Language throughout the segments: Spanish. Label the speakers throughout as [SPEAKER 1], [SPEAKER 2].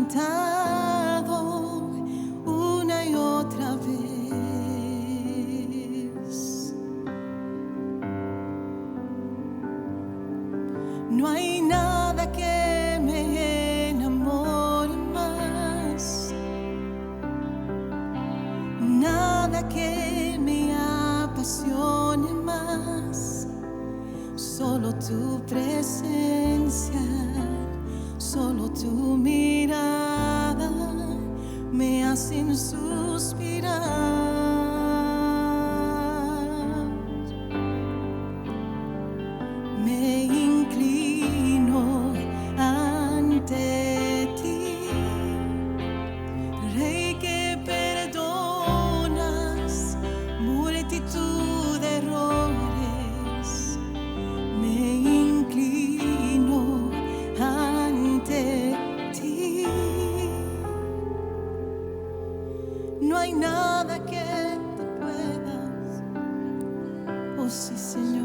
[SPEAKER 1] quebrantado una y otra vez. No hay nada que me enamore más, nada que me apasione más. Solo tu presencia, solo tu mirada me hacen suspirar. Me inclino ante ti, Rey que perdonas multitud de errores. Me inclino ante ti. No hay nada que te puedas, oh sí, Señor,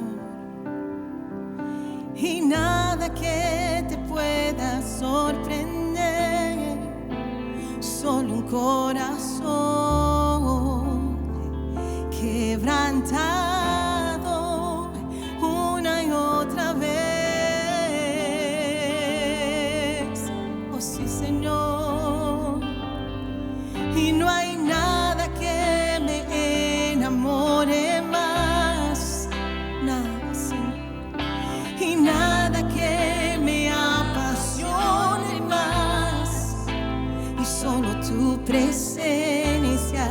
[SPEAKER 1] y nada que te pueda sorprender. Solo un corazón quebrantado una y otra vez. Oh sí, Señor. Y no hay nada que me enamore más, nada, Señor, y nada que me apasione más. Y solo tu presencia,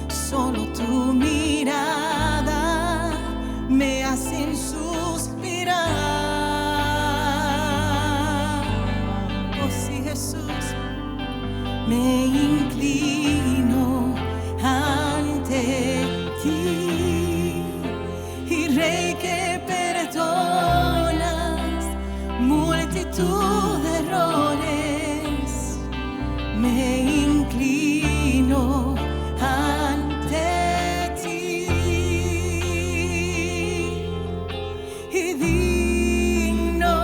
[SPEAKER 1] solo tu mirada me hacen suspirar. Oh sí, Jesús, me inclino ante ti, y Rey que perdonas multitud de errores. Me inclino ante ti, y digno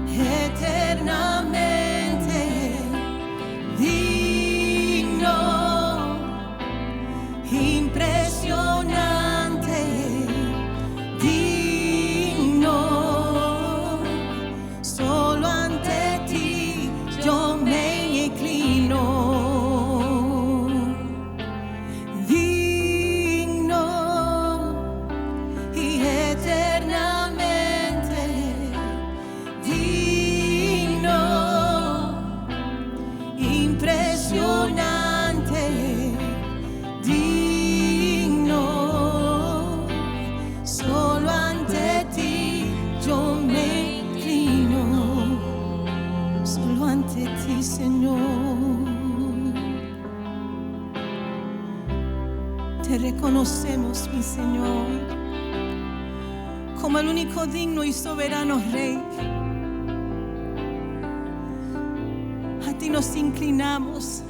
[SPEAKER 1] eternamente, digno, impresionante, digno. Solo ante ti yo me inclino. Digno y eternamente, digno, impresionante, digno. Solo ante ti yo me inclino. Solo ante ti, Señor. Te reconocemos, mi Señor, como el único digno y soberano Rey. A ti nos inclinamos,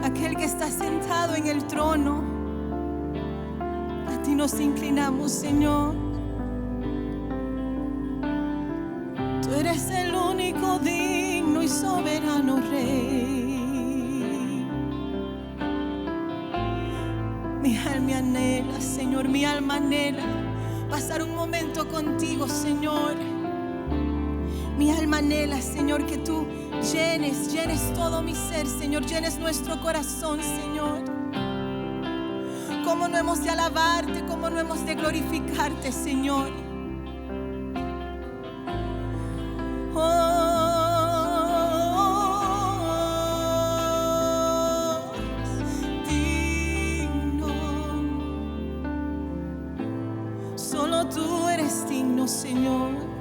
[SPEAKER 1] aquel que está sentado en el trono. A ti nos inclinamos, Señor. Tú eres el único digno y soberano Rey. Mi alma anhela, Señor, mi alma anhela pasar un momento contigo, Señor. Mi alma anhela, Señor, que tú llenes todo mi ser, Señor, llenes nuestro corazón, Señor. ¿Cómo no hemos de alabarte? ¿Cómo no hemos de glorificarte, Señor? Digno, solo tú eres digno, Señor.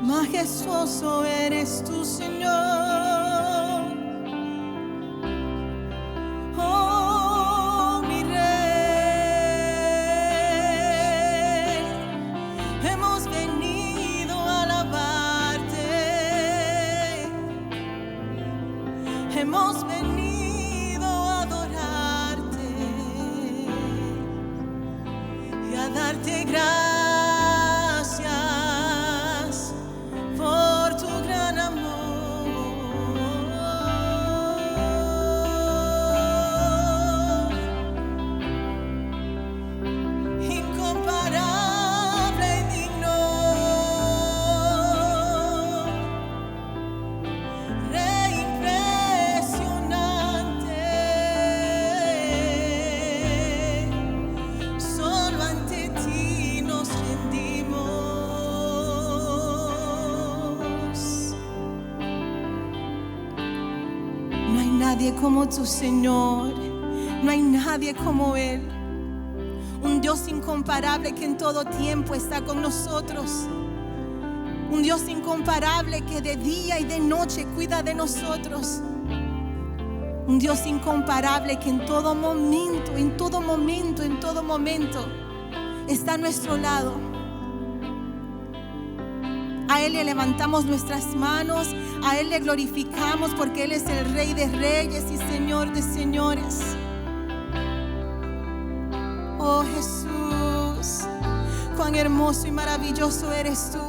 [SPEAKER 1] Majestuoso eres tú, Señor. Oh, mi Rey, hemos venido a alabarte, hemos venido a adorarte y a darte gracias por tu gracia. nadie como tu Señor. No hay nadie como Él. Un Dios incomparable que en todo tiempo está con nosotros. Un Dios incomparable que de día y de noche cuida de nosotros. Un Dios incomparable que en todo momento, en todo momento, en todo momento está a nuestro lado. A Él le levantamos nuestras manos, a Él le glorificamos porque Él es el Rey de Reyes y Señor de Señores. Oh Jesús, cuán hermoso y maravilloso eres tú,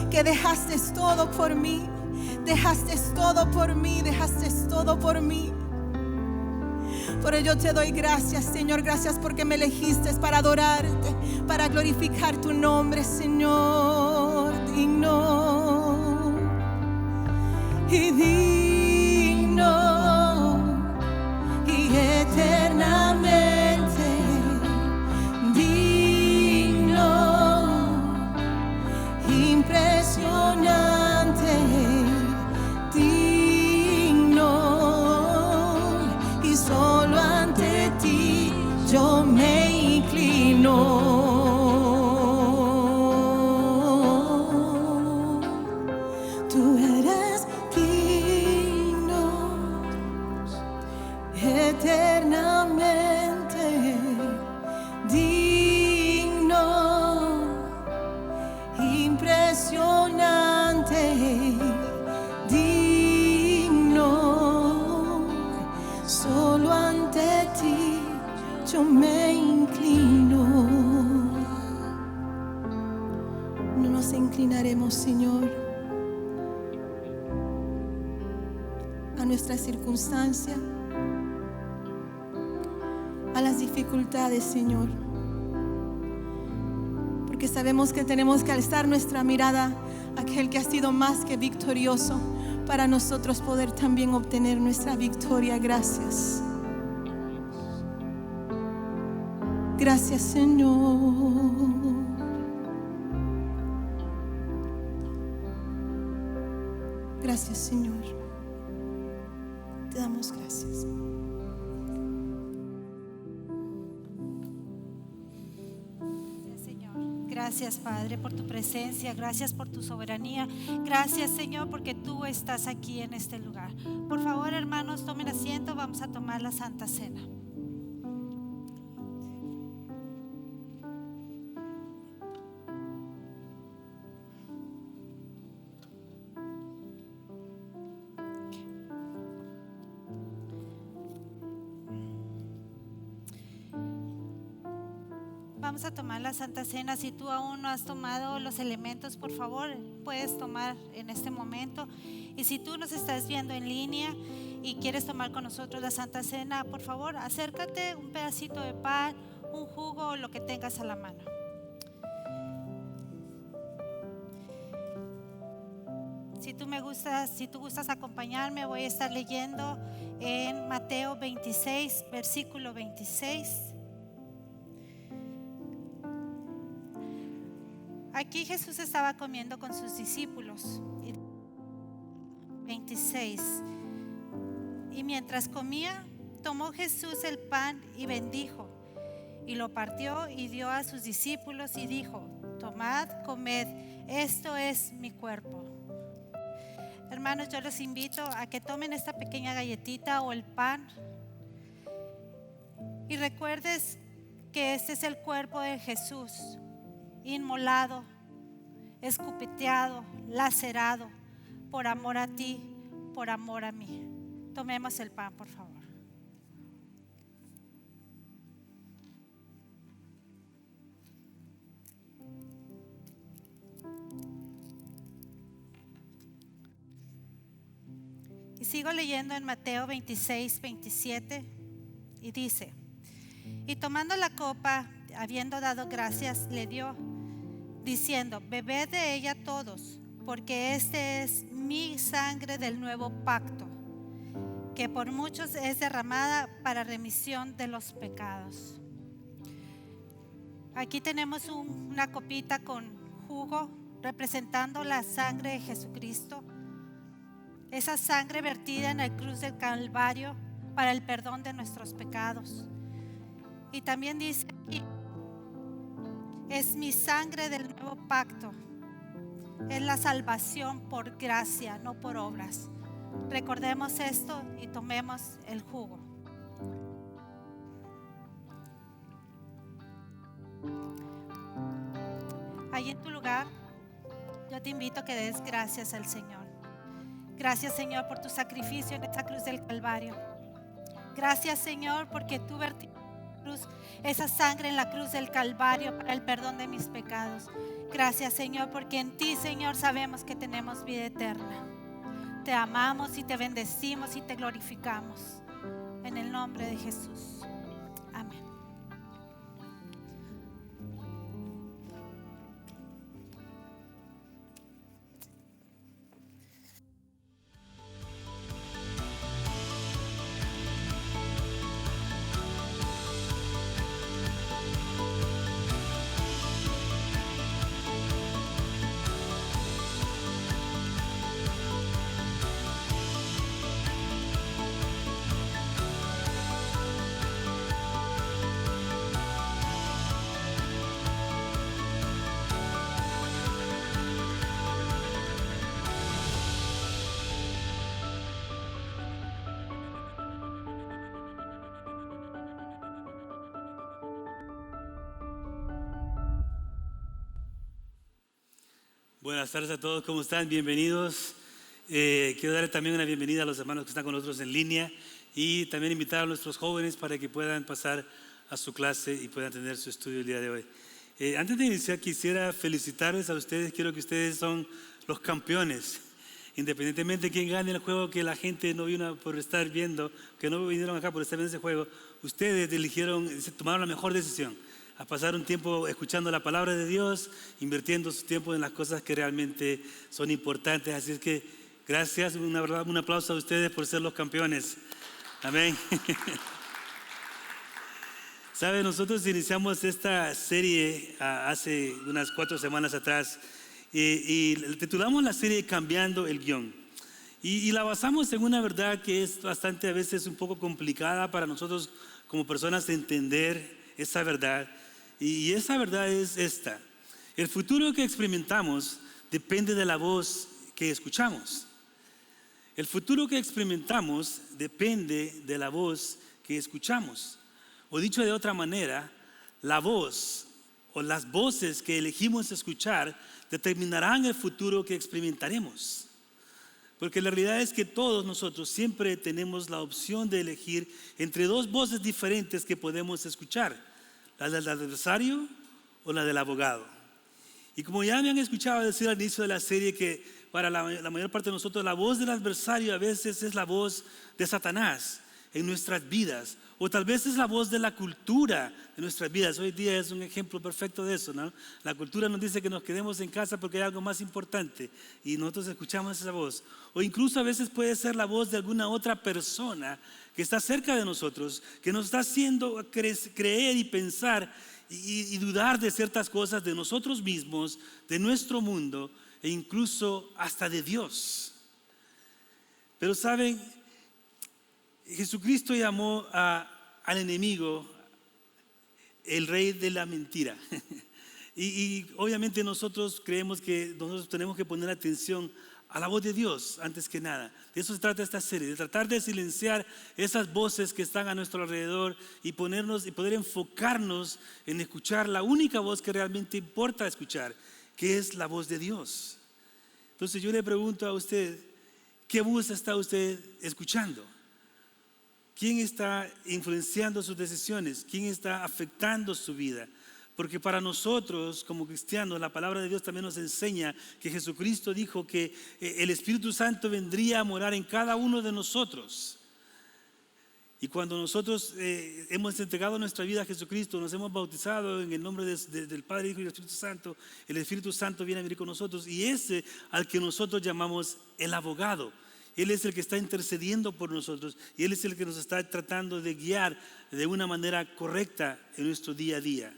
[SPEAKER 1] que dejaste todo por mí, dejaste todo por mí, dejaste todo por mí. Por ello te doy gracias, Señor, gracias porque me elegiste para adorarte, para glorificar tu nombre, Señor, digno y digno y eternamente digno, impresionante, digno, y solo ante ti yo me inclino. Tú eres digno, eternamente digno, impresionante, digno, solo ante ti yo me inclino. No nos inclinaremos, Señor, a nuestra circunstancia, a las dificultades, Señor, porque sabemos que tenemos que alzar nuestra mirada a aquel que ha sido más que victorioso, para nosotros poder también obtener nuestra victoria. Gracias. Gracias, Señor. Gracias, Señor. Te damos gracias.
[SPEAKER 2] Gracias, Padre, por tu presencia. Gracias por tu soberanía. Gracias, Señor, porque tú estás aquí en este lugar. Por favor, hermanos, tomen asiento. Vamos a tomar la Santa Cena. Vamos a tomar la Santa Cena. Si tú aún no has tomado los elementos, por favor, puedes tomar en este momento. Y si tú nos estás viendo en línea y quieres tomar con nosotros la Santa Cena, por favor, acércate, un pedacito de pan, un jugo o lo que tengas a la mano. Si tú gustas acompañarme, voy a estar leyendo en Mateo 26, versículo 26. Aquí Jesús estaba comiendo con sus discípulos. 26. Y mientras comía, tomó Jesús el pan y bendijo, y lo partió y dio a sus discípulos y dijo: tomad, comed, esto es mi cuerpo. Hermanos, yo les invito a que tomen esta pequeña galletita o el pan y recuerdes que este es el cuerpo de Jesús, inmolado, escupeteado, lacerado, por amor a ti, por amor a mí. Tomemos el pan, por favor. Y sigo leyendo en Mateo 26, 27, y dice: y tomando la copa, habiendo dado gracias, le dio, diciendo: bebed de ella todos, porque este es mi sangre del nuevo pacto, que por muchos es derramada para remisión de los pecados. Aquí tenemos una copita con jugo representando la sangre de Jesucristo. esa sangre vertida en la cruz del Calvario para el perdón de nuestros pecados. Y también dice aquí, es mi sangre del nuevo pacto. Es la salvación por gracia, no por obras. Recordemos esto y tomemos el jugo. Ahí en tu lugar, yo te invito a que des gracias al Señor. Gracias, Señor, por tu sacrificio en esta cruz del Calvario. Gracias, Señor, porque tú vertiste esa sangre en la cruz del Calvario para el perdón de mis pecados. Gracias, Señor, porque en ti, Señor, sabemos que tenemos vida eterna. Te amamos y te bendecimos y te glorificamos. En el nombre de Jesús. Amén.
[SPEAKER 3] Buenas tardes a todos, ¿cómo están? Bienvenidos. Quiero darle también una bienvenida a los hermanos que están con nosotros en línea y también invitar a nuestros jóvenes para que puedan pasar a su clase y puedan tener su estudio el día de hoy. Antes de iniciar, quisiera felicitarles a ustedes. Quiero que ustedes son los campeones. Independientemente de quién gane el juego, que la gente no vino por estar viendo, que no vinieron acá por estar viendo ese juego, ustedes tomaron la mejor decisión, a pasar un tiempo escuchando la palabra de Dios, invirtiendo su tiempo en las cosas que realmente son importantes. Así es que gracias, un aplauso a ustedes por ser los campeones. Amén. Saben, nosotros iniciamos esta serie hace unas 4 semanas atrás y titulamos la serie Cambiando el Guión. Y la basamos en una verdad que es bastante, a veces un poco complicada para nosotros como personas de entender esa verdad. Y esa verdad es esta: el futuro que experimentamos depende de la voz que escuchamos. El futuro que experimentamos depende de la voz que escuchamos. O dicho de otra manera, la voz o las voces que elegimos escuchar determinarán el futuro que experimentaremos. Porque la realidad es que todos nosotros siempre tenemos la opción de elegir entre 2 voces diferentes que podemos escuchar: la del adversario o la del abogado. Y como ya me han escuchado decir al inicio de la serie, que para la mayor parte de nosotros la voz del adversario a veces es la voz de Satanás en nuestras vidas, o tal vez es la voz de la cultura de nuestras vidas. Hoy día es un ejemplo perfecto de eso, ¿no? La cultura nos dice que nos quedemos en casa porque hay algo más importante y nosotros escuchamos esa voz. O incluso a veces puede ser la voz de alguna otra persona que está cerca de nosotros, que nos está haciendo creer y pensar y dudar de ciertas cosas de nosotros mismos, de nuestro mundo e incluso hasta de Dios. Pero saben, Jesucristo llamó al enemigo el rey de la mentira. Y obviamente nosotros creemos que nosotros tenemos que poner atención a la voz de Dios antes que nada. De eso se trata esta serie, de tratar de silenciar esas voces que están a nuestro alrededor y poder enfocarnos en escuchar la única voz que realmente importa escuchar, que es la voz de Dios. Entonces yo le pregunto a usted, ¿qué voz está usted escuchando? ¿Quién está influenciando sus decisiones? ¿Quién está afectando su vida? Porque para nosotros como cristianos la palabra de Dios también nos enseña que Jesucristo dijo que el Espíritu Santo vendría a morar en cada uno de nosotros. Y cuando nosotros hemos entregado nuestra vida a Jesucristo, nos hemos bautizado en el nombre del Padre, Hijo y del Espíritu Santo, el Espíritu Santo viene a vivir con nosotros, y ese al que nosotros llamamos el abogado. Él es el que está intercediendo por nosotros y Él es el que nos está tratando de guiar de una manera correcta en nuestro día a día.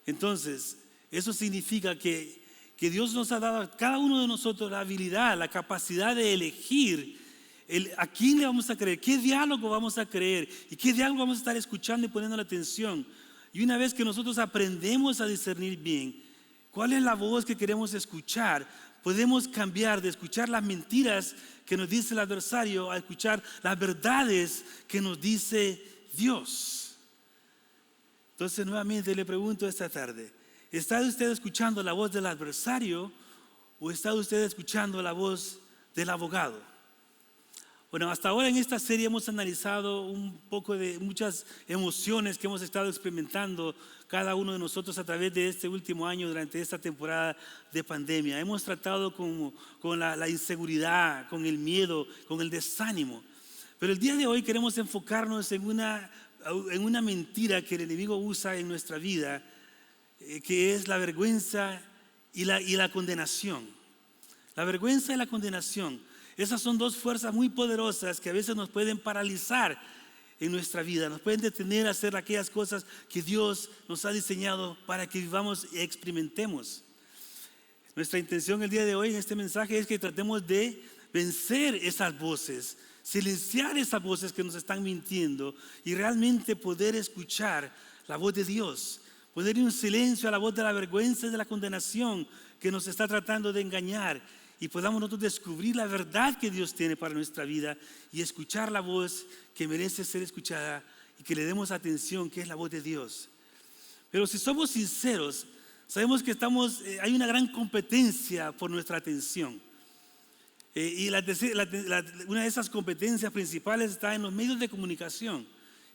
[SPEAKER 3] Entonces, eso significa que que Dios nos ha dado a cada uno de nosotros la habilidad, la capacidad de elegir a quién le vamos a creer, qué diálogo vamos a creer y qué diálogo vamos a estar escuchando y poniendo la atención. Y una vez que nosotros aprendemos a discernir bien cuál es la voz que queremos escuchar, podemos cambiar de escuchar las mentiras que nos dice el adversario a escuchar las verdades que nos dice Dios. Entonces nuevamente le pregunto esta tarde, ¿está usted escuchando la voz del adversario o está usted escuchando la voz del abogado? Bueno, hasta ahora en esta serie hemos analizado un poco de muchas emociones que hemos estado experimentando cada uno de nosotros a través de este último año durante esta temporada de pandemia. Hemos tratado con la inseguridad, con el miedo, con el desánimo. Pero el día de hoy queremos enfocarnos en una mentira que el enemigo usa en nuestra vida, que es la vergüenza y la condenación. La vergüenza y la condenación. Esas son dos fuerzas muy poderosas que a veces nos pueden paralizar en nuestra vida, nos pueden detener a hacer aquellas cosas que Dios nos ha diseñado para que vivamos y experimentemos. Nuestra intención el día de hoy en este mensaje es que tratemos de vencer esas voces, silenciar esas voces que nos están mintiendo y realmente poder escuchar la voz de Dios, poner un silencio a la voz de la vergüenza y de la condenación que nos está tratando de engañar, y podamos nosotros descubrir la verdad que Dios tiene para nuestra vida y escuchar la voz que merece ser escuchada y que le demos atención, que es la voz de Dios. Pero si somos sinceros, sabemos que hay una gran competencia por nuestra atención. Y una de esas competencias principales está en los medios de comunicación,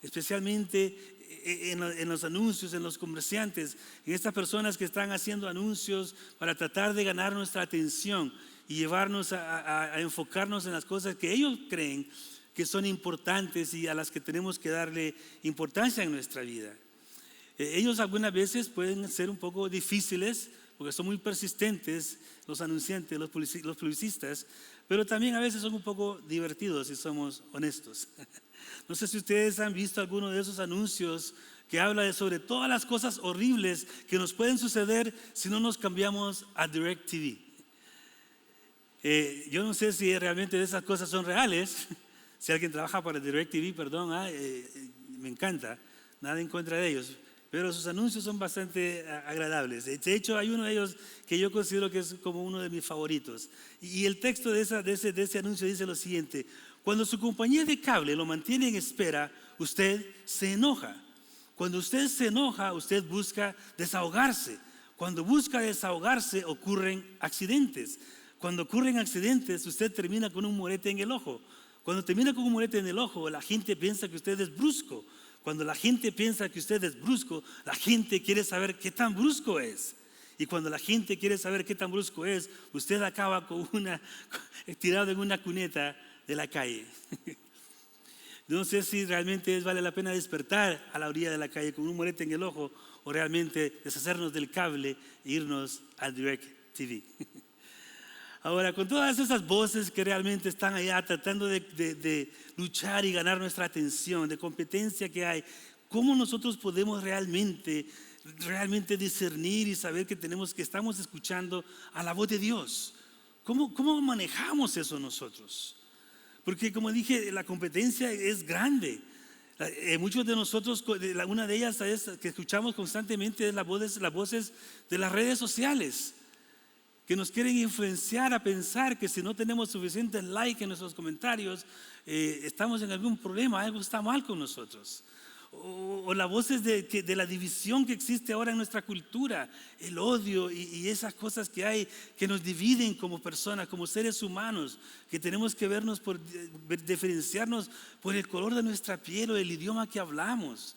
[SPEAKER 3] especialmente en los anuncios, en los comerciantes, en estas personas que están haciendo anuncios para tratar de ganar nuestra atención y llevarnos a enfocarnos en las cosas que ellos creen que son importantes y a las que tenemos que darle importancia en nuestra vida. Ellos algunas veces pueden ser un poco difíciles porque son muy persistentes, los anunciantes, los publicistas, pero también a veces son un poco divertidos si somos honestos. No sé si ustedes han visto alguno de esos anuncios que habla sobre todas las cosas horribles que nos pueden suceder si no nos cambiamos a DirecTV. Yo no sé si realmente esas cosas son reales. Si alguien trabaja para DirecTV, perdón, me encanta, nada en contra de ellos. Pero sus anuncios son bastante agradables. De hecho, hay uno de ellos que yo considero que es como uno de mis favoritos. Y el texto de ese anuncio dice lo siguiente: cuando su compañía de cable lo mantiene en espera, usted se enoja. Cuando usted se enoja, usted busca desahogarse. Cuando busca desahogarse, ocurren accidentes. Cuando ocurren accidentes, usted termina con un morete en el ojo. Cuando termina con un morete en el ojo, la gente piensa que usted es brusco. Cuando la gente piensa que usted es brusco, la gente quiere saber qué tan brusco es. Y cuando la gente quiere saber qué tan brusco es, usted acaba tirado en una cuneta de la calle. No sé si realmente vale la pena despertar a la orilla de la calle con un morete en el ojo o realmente deshacernos del cable e irnos al DirecTV. Ahora, con todas esas voces que realmente están allá tratando de luchar y ganar nuestra atención, de competencia que hay, ¿cómo nosotros podemos realmente discernir y saber que estamos escuchando a la voz de Dios? ¿Cómo manejamos eso nosotros? Porque como dije, la competencia es grande. Muchos de nosotros, una de ellas que escuchamos constantemente es las voces de las redes sociales, que nos quieren influenciar a pensar que si no tenemos suficientes likes en nuestros comentarios, estamos en algún problema, algo está mal con nosotros. O las voces de la división que existe ahora en nuestra cultura, el odio y esas cosas que hay que nos dividen como personas, como seres humanos, que tenemos que diferenciarnos por el color de nuestra piel o el idioma que hablamos.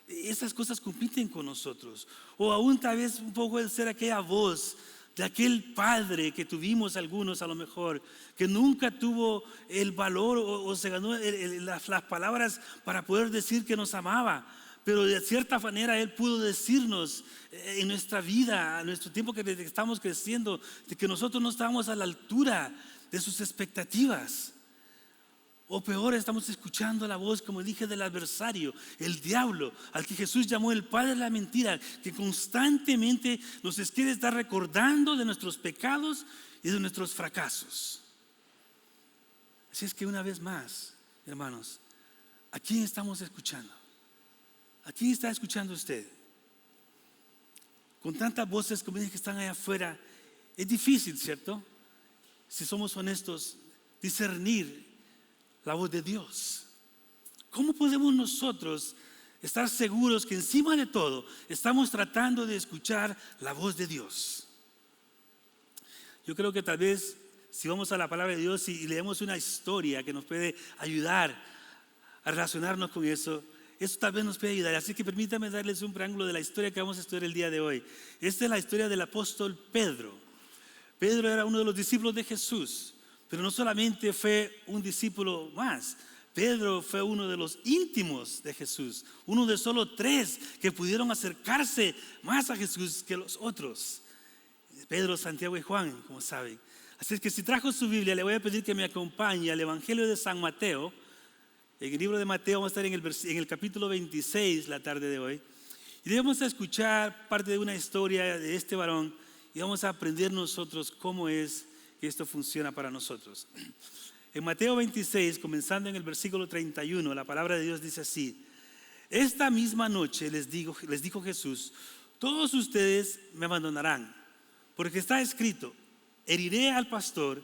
[SPEAKER 3] Esas cosas compiten con nosotros. O aún tal vez un poco de ser aquella voz de aquel padre que tuvimos algunos a lo mejor, que nunca tuvo el valor o se ganó las palabras para poder decir que nos amaba, pero de cierta manera Él pudo decirnos en nuestra vida, a nuestro tiempo que estamos creciendo, de que nosotros no estábamos a la altura de sus expectativas. O peor, estamos escuchando la voz, como dije, del adversario, el diablo, al que Jesús llamó el padre de la mentira, que constantemente nos quiere estar recordando de nuestros pecados y de nuestros fracasos. Así es que una vez más, hermanos, ¿a quién estamos escuchando? ¿A quién está escuchando usted? Con tantas voces como dije que están allá afuera, es difícil, ¿cierto? Si somos honestos, discernir la voz de Dios. ¿Cómo podemos nosotros estar seguros que encima de todo estamos tratando de escuchar la voz de Dios? Yo creo que tal vez si vamos a la palabra de Dios y leemos una historia que nos puede ayudar a relacionarnos con eso tal vez nos puede ayudar. Así que permítame darles un preámbulo de la historia que vamos a estudiar el día de hoy. Esta es la historia del apóstol Pedro. Pedro era uno de los discípulos de Jesús. Pero no solamente fue un discípulo más, Pedro fue uno de los íntimos de Jesús, uno de solo 3 que pudieron acercarse más a Jesús que los otros: Pedro, Santiago y Juan, como saben. Así es que si trajo su Biblia, le voy a pedir que me acompañe al Evangelio de San Mateo. En el libro de Mateo vamos a estar en el capítulo 26 la tarde de hoy. Y vamos a escuchar parte de una historia de este varón y vamos a aprender nosotros cómo es que esto funciona para nosotros. En Mateo 26, comenzando en el versículo 31, la palabra de Dios dice así: esta misma noche les dijo Jesús, todos ustedes me abandonarán, porque está escrito, heriré al pastor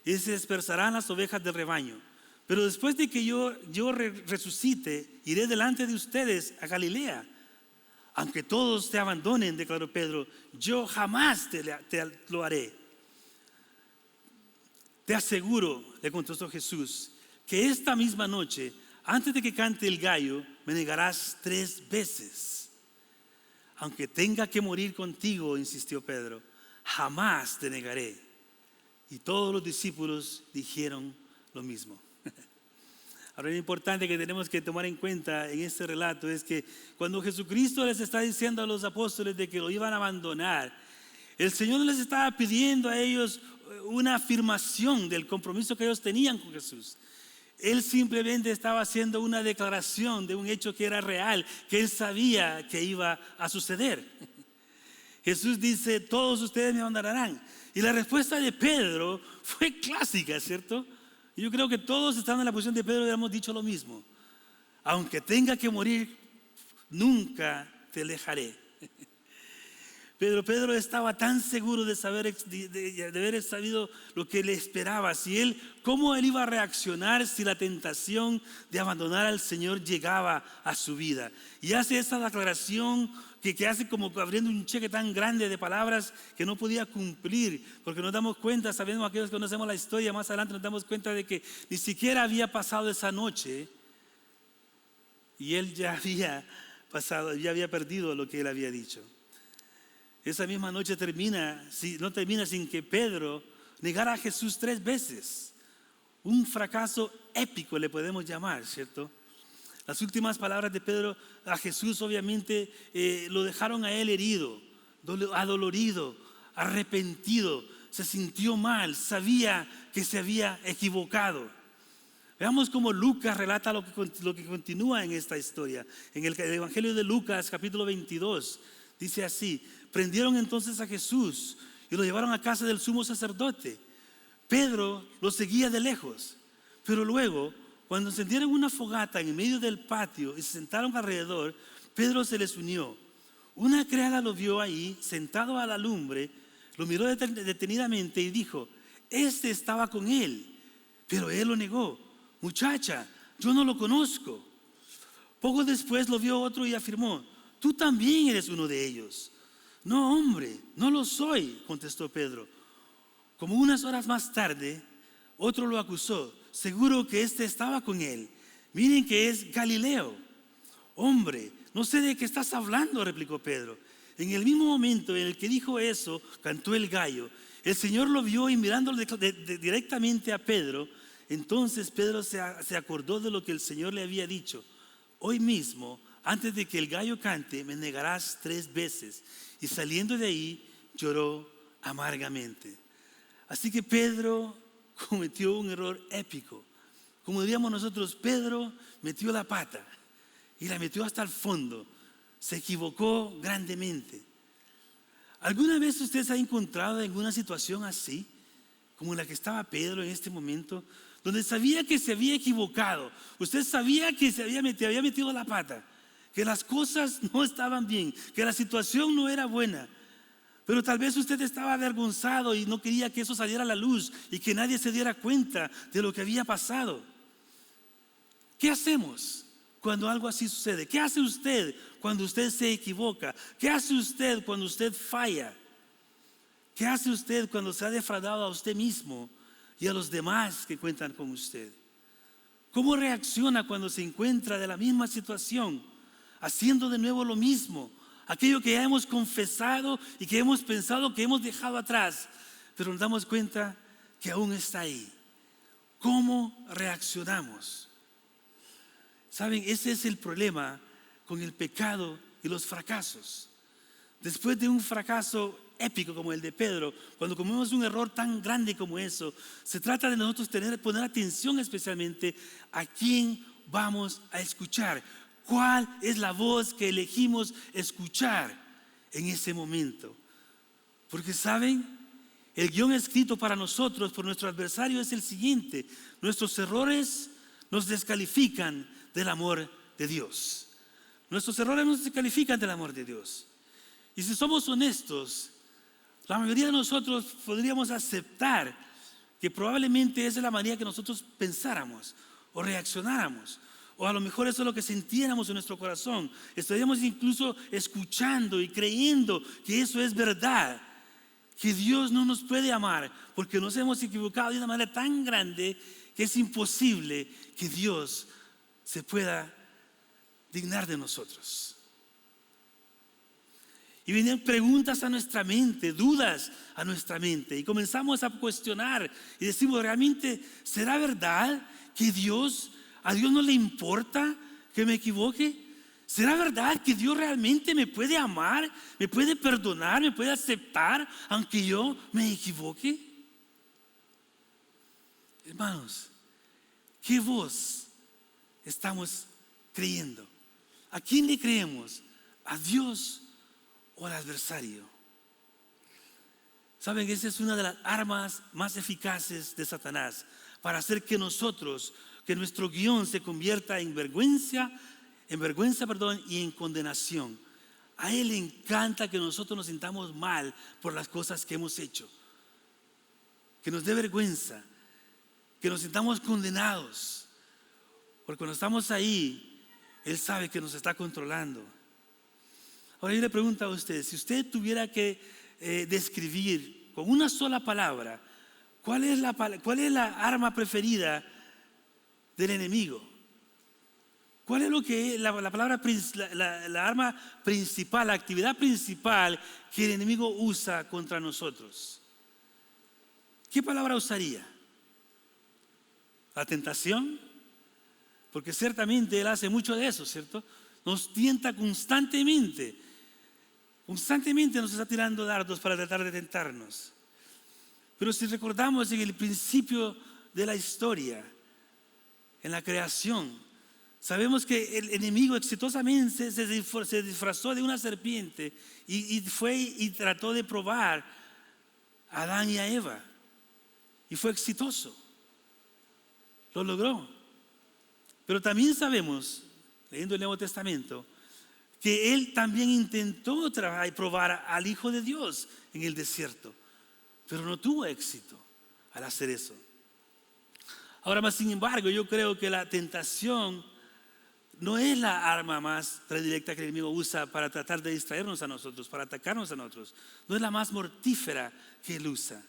[SPEAKER 3] y se dispersarán las ovejas del rebaño. Pero después de que yo resucite, iré delante de ustedes a Galilea. Aunque todos te abandonen, declaró Pedro, yo jamás te lo haré. Te aseguro, le contestó Jesús, que esta misma noche, antes de que cante el gallo, me negarás 3 veces. Aunque tenga que morir contigo, insistió Pedro, jamás te negaré. Y todos los discípulos dijeron lo mismo. Ahora, lo importante que tenemos que tomar en cuenta en este relato es que cuando Jesucristo les está diciendo a los apóstoles de que lo iban a abandonar, el Señor les estaba pidiendo a ellos una afirmación del compromiso que ellos tenían con Jesús. Él simplemente estaba haciendo una declaración de un hecho que era real, que él sabía que iba a suceder. Jesús dice, todos ustedes me abandonarán. Y la respuesta de Pedro fue clásica, ¿cierto? Yo creo que todos estando en la posición de Pedro habíamos dicho lo mismo. Aunque tenga que morir, nunca te dejaré. Pedro estaba tan seguro de haber sabido lo que le esperaba. ¿Cómo él iba a reaccionar si la tentación de abandonar al Señor llegaba a su vida? Y hace esa declaración que hace como abriendo un cheque tan grande de palabras que no podía cumplir, porque nos damos cuenta, sabemos aquellos que conocemos la historia, más adelante nos damos cuenta de que ni siquiera había pasado esa noche y él ya había perdido lo que él había dicho. Esa misma noche no termina sin que Pedro negara a Jesús 3 veces. Un fracaso épico le podemos llamar, ¿cierto? Las últimas palabras de Pedro a Jesús obviamente lo dejaron a él herido, adolorido, arrepentido. Se sintió mal, sabía que se había equivocado. Veamos cómo Lucas relata lo que continúa en esta historia. En el Evangelio de Lucas, capítulo 22, dice así: prendieron entonces a Jesús y lo llevaron a casa del sumo sacerdote. Pedro lo seguía de lejos, pero luego, cuando encendieron una fogata en medio del patio y se sentaron alrededor, Pedro se les unió. Una criada lo vio ahí, sentado a la lumbre, lo miró detenidamente y dijo: este estaba con él. Pero él lo negó: muchacha, yo no lo conozco. Poco después lo vio otro y afirmó: tú también eres uno de ellos. No, hombre, no lo soy, contestó Pedro. Como unas horas más tarde, otro lo acusó: seguro que este estaba con él. Miren que es Galileo. Hombre, no sé de qué estás hablando, replicó Pedro. En el mismo momento en el que dijo eso, cantó el gallo. El Señor lo vio y mirándolo directamente a Pedro, entonces Pedro se acordó de lo que el Señor le había dicho: hoy mismo, antes de que el gallo cante, me negarás 3 veces. Y saliendo de ahí, lloró amargamente. Así que Pedro cometió un error épico. como diríamos nosotros, Pedro metió la pata y la metió hasta el fondo. Se equivocó grandemente. ¿Alguna vez usted se ha encontrado en una situación así, como la que estaba Pedro en este momento, donde sabía que se había equivocado? Usted sabía que había metido la pata, que las cosas no estaban bien, que la situación no era buena. Pero tal vez usted estaba avergonzado y no quería que eso saliera a la luz y que nadie se diera cuenta de lo que había pasado. ¿Qué hacemos cuando algo así sucede? ¿Qué hace usted cuando usted se equivoca? ¿Qué hace usted cuando usted falla? ¿Qué hace usted cuando se ha defraudado a usted mismo y a los demás que cuentan con usted? ¿Cómo reacciona cuando se encuentra de la misma situación, haciendo de nuevo lo mismo? Aquello que ya hemos confesado y que hemos pensado que hemos dejado atrás, pero nos damos cuenta que aún está ahí. ¿Cómo reaccionamos? Saben, ese es el problema con el pecado y los fracasos. Después de un fracaso épico como el de Pedro, cuando cometemos un error tan grande como eso, se trata de nosotros poner atención especialmente a quién vamos a escuchar. ¿Cuál es la voz que elegimos escuchar en ese momento? Porque saben, el guión escrito para nosotros por nuestro adversario es el siguiente: nuestros errores nos descalifican del amor de Dios. Nuestros errores nos descalifican del amor de Dios. Y si somos honestos, la mayoría de nosotros podríamos aceptar que probablemente esa es la manera que nosotros pensáramos o reaccionáramos. O a lo mejor eso es lo que sintiéramos en nuestro corazón. Estaríamos incluso escuchando y creyendo que eso es verdad. Que Dios no nos puede amar porque nos hemos equivocado de una manera tan grande que es imposible que Dios se pueda dignar de nosotros. Y vienen preguntas a nuestra mente, dudas a nuestra mente. Y comenzamos a cuestionar y decimos, ¿realmente será verdad que a Dios no le importa que me equivoque? ¿Será verdad que Dios realmente me puede amar, me puede perdonar, me puede aceptar aunque yo me equivoque? Hermanos, ¿qué voz estamos creyendo? ¿A quién le creemos? ¿A Dios o al adversario? Saben, esa es una de las armas más eficaces de Satanás para hacer que nuestro guión se convierta en vergüenza, y en condenación. A él le encanta que nosotros nos sintamos mal por las cosas que hemos hecho, que nos dé vergüenza, que nos sintamos condenados, porque cuando estamos ahí, él sabe que nos está controlando. Ahora yo le pregunto a usted, si usted tuviera que describir con una sola palabra, ¿cuál es la arma preferida del enemigo? ¿Cuál es lo que es la arma principal, la actividad principal que el enemigo usa contra nosotros? ¿Qué palabra usaría? ¿La tentación? Porque ciertamente él hace mucho de eso, ¿cierto? Nos tienta constantemente nos está tirando dardos para tratar de tentarnos. Pero si recordamos en el principio de la historia, en la creación, sabemos que el enemigo exitosamente se disfrazó de una serpiente y fue y trató de probar a Adán y a Eva. Y fue exitoso. Lo logró. Pero también sabemos, leyendo el Nuevo Testamento, que él también intentó probar al Hijo de Dios en el desierto, pero no tuvo éxito al hacer eso. Ahora más, sin embargo, yo creo que la tentación no es la arma más predilecta que el enemigo usa para tratar de distraernos a nosotros, para atacarnos a nosotros. No es la más mortífera que él usa.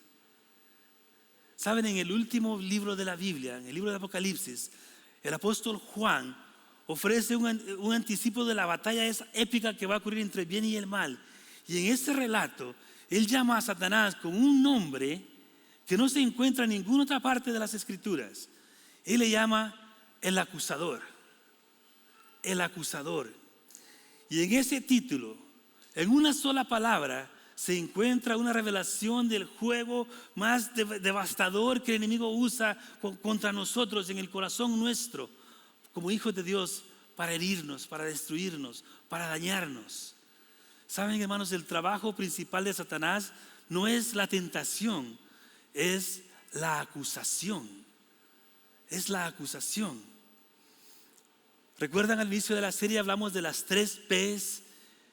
[SPEAKER 3] Saben, en el último libro de la Biblia, en el libro de Apocalipsis, el apóstol Juan ofrece un anticipo de la batalla esa épica que va a ocurrir entre el bien y el mal. Y en ese relato, él llama a Satanás con un nombre que no se encuentra en ninguna otra parte de las Escrituras. Él le llama el acusador. El acusador. Y en ese título, en una sola palabra, se encuentra una revelación del juego más devastador que el enemigo usa contra nosotros en el corazón nuestro, como hijos de Dios, para herirnos, para destruirnos, para dañarnos. Saben, hermanos, el trabajo principal de Satanás no es la tentación, es la acusación. Es la acusación. ¿Recuerdan al inicio de la serie hablamos de las 3 P's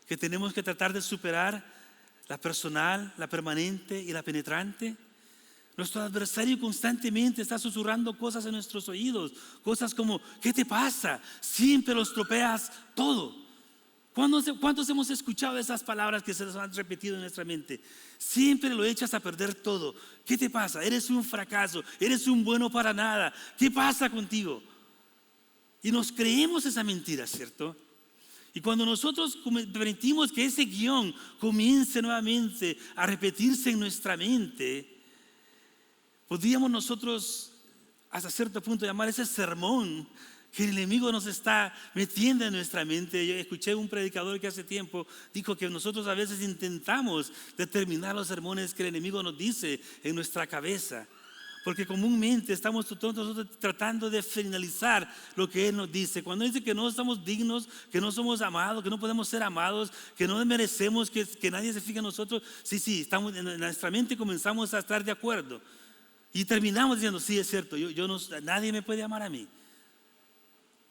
[SPEAKER 3] que tenemos que tratar de superar? La personal, la permanente y la penetrante. Nuestro adversario constantemente está susurrando cosas en nuestros oídos. Cosas como, ¿qué te pasa? Siempre lo estropeas todo. ¿Cuántos hemos escuchado esas palabras que se nos han repetido en nuestra mente? Siempre lo echas a perder todo. ¿Qué te pasa? Eres un fracaso. Eres un bueno para nada. ¿Qué pasa contigo? Y nos creemos esa mentira, ¿cierto? Y cuando nosotros permitimos que ese guión comience nuevamente a repetirse en nuestra mente, podríamos nosotros hasta cierto punto llamar ese sermón que el enemigo nos está metiendo en nuestra mente. Yo escuché un predicador que hace tiempo dijo que nosotros a veces intentamos determinar los sermones que el enemigo nos dice en nuestra cabeza, porque comúnmente estamos nosotros tratando de finalizar lo que Él nos dice. Cuando dice que no estamos dignos, que no somos amados, que no podemos ser amados, que no merecemos que nadie se fije en nosotros, sí, estamos, en nuestra mente comenzamos a estar de acuerdo. Y terminamos diciendo, sí, es cierto, nadie me puede amar a mí.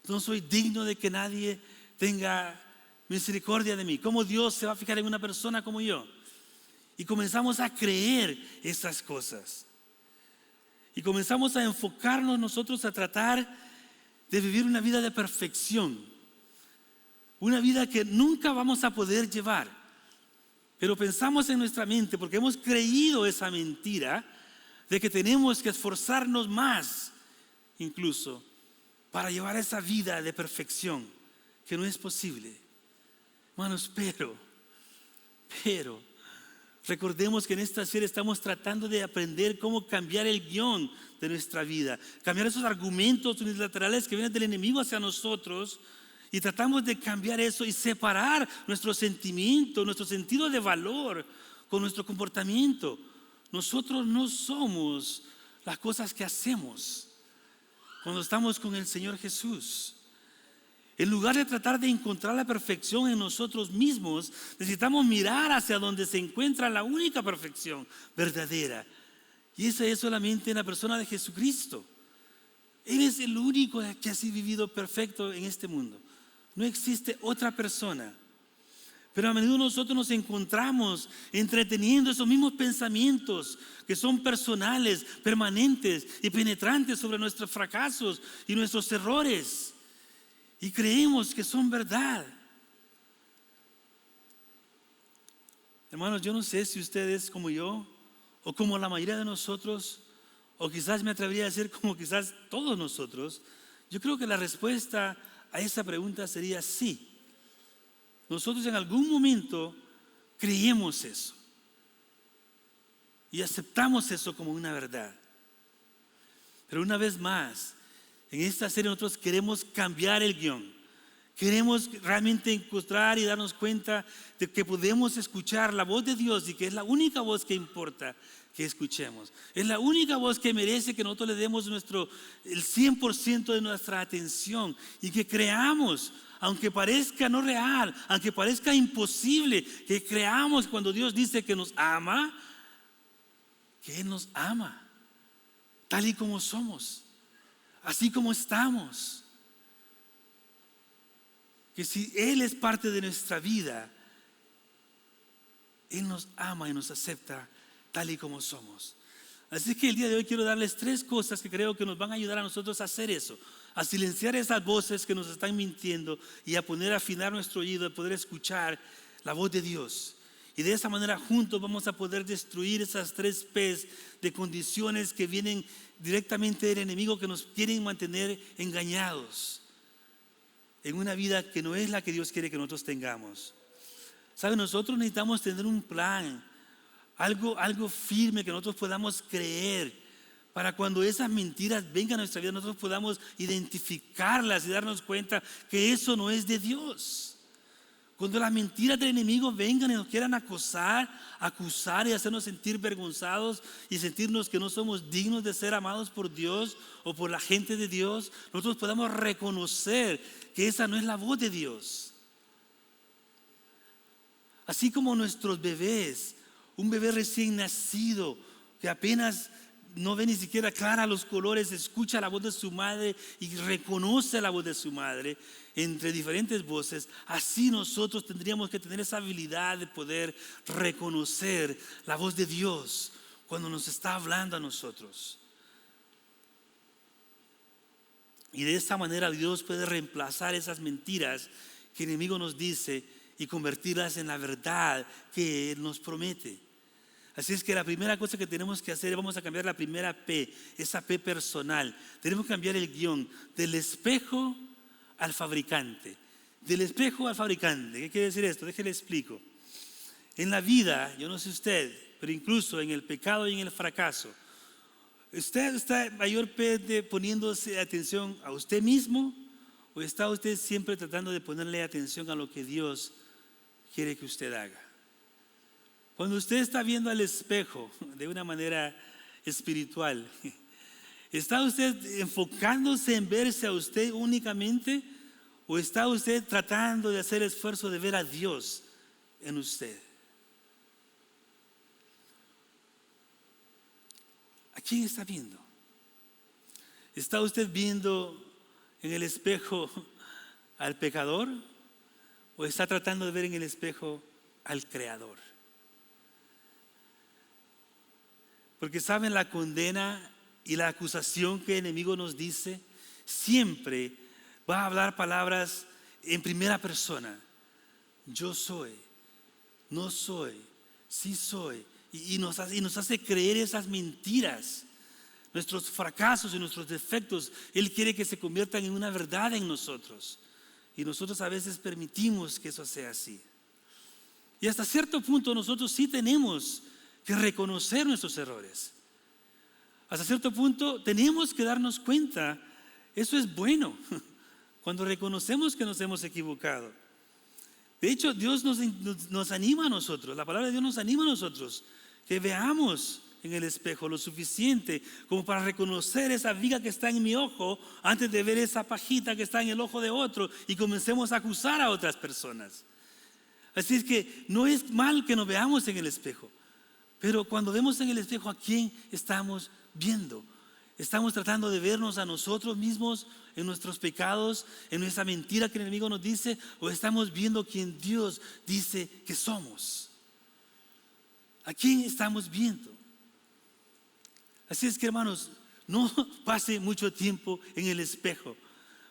[SPEAKER 3] No soy digno de que nadie tenga misericordia de mí. ¿Cómo Dios se va a fijar en una persona como yo? Y comenzamos a creer esas cosas. Y comenzamos a enfocarnos nosotros a tratar de vivir una vida de perfección. Una vida que nunca vamos a poder llevar. Pero pensamos en nuestra mente, porque hemos creído esa mentira de que tenemos que esforzarnos más, incluso, para llevar esa vida de perfección, que no es posible. Hermanos, pero recordemos que en esta serie estamos tratando de aprender cómo cambiar el guión de nuestra vida, cambiar esos argumentos unilaterales que vienen del enemigo hacia nosotros, y tratamos de cambiar eso y separar nuestro sentimiento, nuestro sentido de valor con nuestro comportamiento. Nosotros no somos las cosas que hacemos cuando estamos con el Señor Jesús. En lugar de tratar de encontrar la perfección en nosotros mismos, necesitamos mirar hacia donde se encuentra la única perfección verdadera. Y esa es solamente en la persona de Jesucristo. Él es el único que ha sido vivido perfecto en este mundo. No existe otra persona. Pero a menudo nosotros nos encontramos entreteniendo esos mismos pensamientos que son personales, permanentes y penetrantes sobre nuestros fracasos y nuestros errores. Y creemos que son verdad. Hermanos, yo no sé si ustedes como yo, o como la mayoría de nosotros, o quizás me atrevería a decir como quizás todos nosotros, yo creo que la respuesta a esa pregunta sería sí. Nosotros en algún momento creemos eso y aceptamos eso como una verdad. Pero una vez más, en esta serie nosotros queremos cambiar el guión. Queremos realmente encontrar y darnos cuenta de que podemos escuchar la voz de Dios y que es la única voz que importa que escuchemos. Es la única voz que merece que nosotros le demos el 100% de nuestra atención y que creamos, aunque parezca no real, aunque parezca imposible, que creamos cuando Dios dice que nos ama, que Él nos ama, tal y como somos, así como estamos. Que si Él es parte de nuestra vida, Él nos ama y nos acepta tal y como somos. Así que el día de hoy quiero darles 3 cosas que creo que nos van a ayudar a nosotros a hacer eso, a silenciar esas voces que nos están mintiendo y a poner a afinar nuestro oído, a poder escuchar la voz de Dios. Y de esa manera juntos vamos a poder destruir esas 3 P's de condiciones que vienen directamente del enemigo, que nos quieren mantener engañados en una vida que no es la que Dios quiere que nosotros tengamos. ¿Saben? Nosotros necesitamos tener un plan, algo firme que nosotros podamos creer, para cuando esas mentiras vengan a nuestra vida, nosotros podamos identificarlas y darnos cuenta que eso no es de Dios. Cuando las mentiras del enemigo vengan y nos quieran acusar y hacernos sentir vergonzados y sentirnos que no somos dignos de ser amados por Dios o por la gente de Dios, nosotros podamos reconocer que esa no es la voz de Dios. Así como nuestros bebés, un bebé recién nacido que apenas no ve ni siquiera clara los colores, escucha la voz de su madre y reconoce la voz de su madre entre diferentes voces, así nosotros tendríamos que tener esa habilidad de poder reconocer la voz de Dios cuando nos está hablando a nosotros. Y de esta manera Dios puede reemplazar esas mentiras que el enemigo nos dice y convertirlas en la verdad que Él nos promete. Así es que la primera cosa que tenemos que hacer, vamos a cambiar la primera P, esa P personal. Tenemos que cambiar el guión del espejo al fabricante. Del espejo al fabricante. ¿Qué quiere decir esto? Déjale explico. En la vida, yo no sé usted, pero incluso en el pecado y en el fracaso, ¿usted está mayormente poniéndose atención a usted mismo o está usted siempre tratando de ponerle atención a lo que Dios quiere que usted haga? Cuando usted está viendo al espejo de una manera espiritual, ¿está usted enfocándose en verse a usted únicamente o está usted tratando de hacer el esfuerzo de ver a Dios en usted? ¿A quién está viendo? ¿Está usted viendo en el espejo al pecador o está tratando de ver en el espejo al Creador? Porque saben, la condena y la acusación que el enemigo nos dice siempre va a hablar palabras en primera persona. Yo soy, no soy, sí soy. Y nos hace creer esas mentiras, nuestros fracasos y nuestros defectos. Él quiere que se conviertan en una verdad en nosotros. Y nosotros a veces permitimos que eso sea así. Y hasta cierto punto nosotros sí tenemos que reconocer nuestros errores. Hasta cierto punto tenemos que darnos cuenta, eso es bueno, cuando reconocemos que nos hemos equivocado. De hecho, Dios nos anima a nosotros, la palabra de Dios nos anima a nosotros, que veamos en el espejo lo suficiente como para reconocer esa viga que está en mi ojo antes de ver esa pajita que está en el ojo de otro y comencemos a acusar a otras personas. Así es que no es mal que nos veamos en el espejo. Pero cuando vemos en el espejo, ¿a quién estamos viendo? ¿Estamos tratando de vernos a nosotros mismos en nuestros pecados, en nuestra mentira que el enemigo nos dice? ¿O estamos viendo quien Dios dice que somos? ¿A quién estamos viendo? Así es que, hermanos, no pase mucho tiempo en el espejo.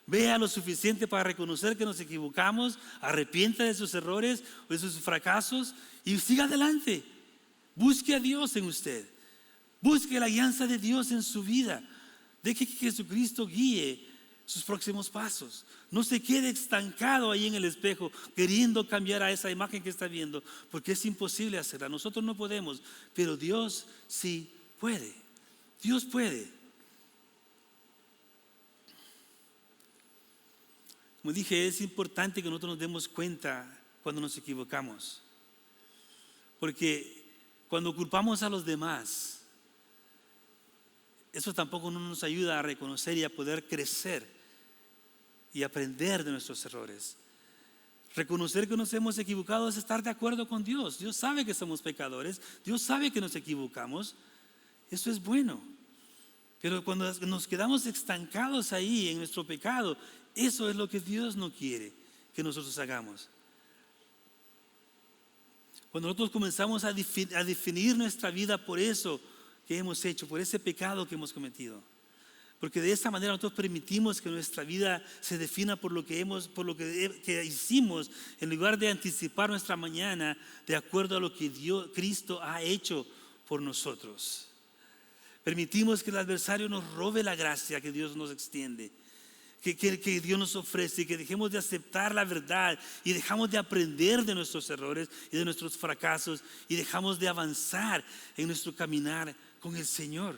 [SPEAKER 3] Vea lo suficiente para reconocer que nos equivocamos, arrepienta de sus errores o de sus fracasos y siga adelante. Busque a Dios en usted. Busque la guianza de Dios en su vida. Deje que Jesucristo guíe sus próximos pasos. No se quede estancado ahí en el espejo queriendo cambiar a esa imagen que está viendo, porque es imposible hacerla. Nosotros no podemos, pero Dios sí puede. Dios puede. Como dije, es importante que nosotros nos demos cuenta cuando nos equivocamos, porque cuando culpamos a los demás, eso tampoco no nos ayuda a reconocer y a poder crecer y aprender de nuestros errores. Reconocer que nos hemos equivocado es estar de acuerdo con Dios. Dios sabe que somos pecadores, Dios sabe que nos equivocamos. Eso es bueno. Pero cuando nos quedamos estancados ahí en nuestro pecado, eso es lo que Dios no quiere que nosotros hagamos. Cuando nosotros comenzamos a definir nuestra vida por eso que hemos hecho, por ese pecado que hemos cometido, porque de esa manera nosotros permitimos que nuestra vida se defina por lo que hicimos, en lugar de anticipar nuestra mañana de acuerdo a lo que Cristo ha hecho por nosotros. Permitimos que el adversario nos robe la gracia que Dios nos extiende, que Dios nos ofrece, y que dejemos de aceptar la verdad y dejamos de aprender de nuestros errores y de nuestros fracasos y dejamos de avanzar en nuestro caminar con el Señor.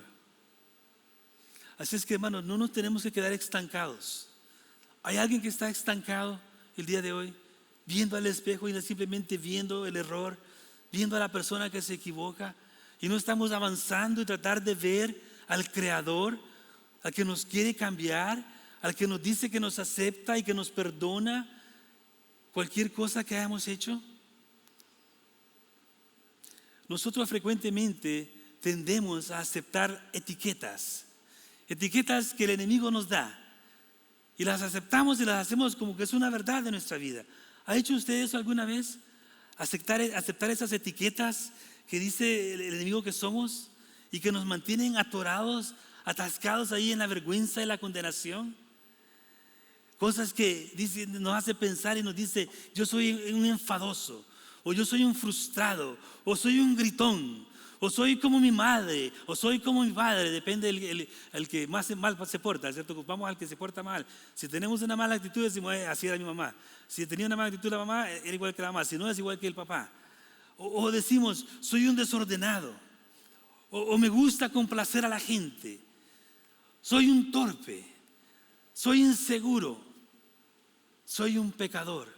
[SPEAKER 3] Así es que, hermanos, no nos tenemos que quedar estancados. ¿Hay alguien que está estancado el día de hoy? viendo al espejo y simplemente viendo el error, viendo a la persona que se equivoca, y no estamos avanzando y tratar de ver al Creador, al que nos quiere cambiar, al que nos dice que nos acepta y que nos perdona cualquier cosa que hayamos hecho. Nosotros frecuentemente tendemos a aceptar etiquetas que el enemigo nos da, y las aceptamos y las hacemos como que es una verdad de nuestra vida. ¿Ha hecho usted eso alguna vez? Aceptar esas etiquetas que dice el enemigo que somos y que nos mantienen atorados, atascados ahí en la vergüenza y la condenación. Cosas que nos hace pensar y nos dice: yo soy un enfadoso, o yo soy un frustrado, o soy un gritón, o soy como mi madre, o soy como mi padre. Depende el que más mal se porta, ¿cierto? Ocupamos al que se porta mal. Si tenemos una mala actitud, decimos: así era mi mamá. Si tenía una mala actitud la mamá, era igual que la mamá. Si no, es igual que el papá. O decimos: soy un desordenado, o me gusta complacer a la gente, soy un torpe, soy inseguro, soy un pecador.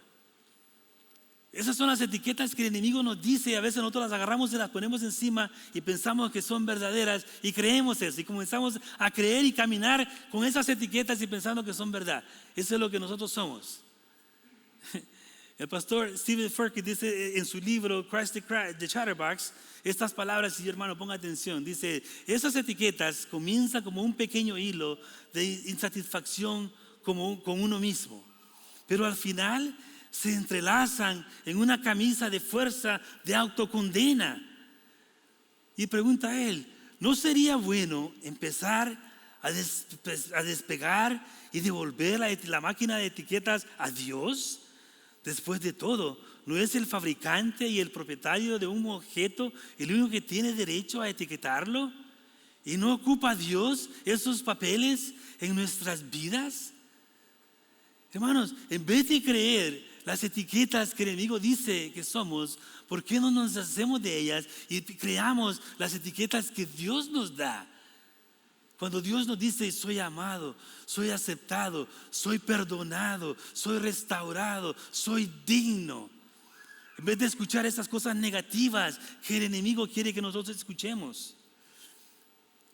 [SPEAKER 3] Esas son las etiquetas que el enemigo nos dice, y a veces nosotros las agarramos y las ponemos encima y pensamos que son verdaderas y creemos eso, y comenzamos a creer y caminar con esas etiquetas y pensando que son verdad. Eso es lo que nosotros somos. El pastor Stephen Furtick dice en su libro Christ the Chatterbox estas palabras, y hermano, ponga atención. Dice: esas etiquetas comienzan como un pequeño hilo de insatisfacción con uno mismo, pero al final se entrelazan en una camisa de fuerza de autocondena. Y pregunta a él: ¿no sería bueno empezar a despegar y devolver la máquina de etiquetas a Dios? Después de todo, ¿no es el fabricante y el propietario de un objeto el único que tiene derecho a etiquetarlo? ¿Y no ocupa Dios esos papeles en nuestras vidas? Hermanos, en vez de creer las etiquetas que el enemigo dice que somos, ¿por qué no nos hacemos de ellas y creamos las etiquetas que Dios nos da? Cuando Dios nos dice: soy amado, soy aceptado, soy perdonado, soy restaurado, soy digno. En vez de escuchar esas cosas negativas que el enemigo quiere que nosotros escuchemos.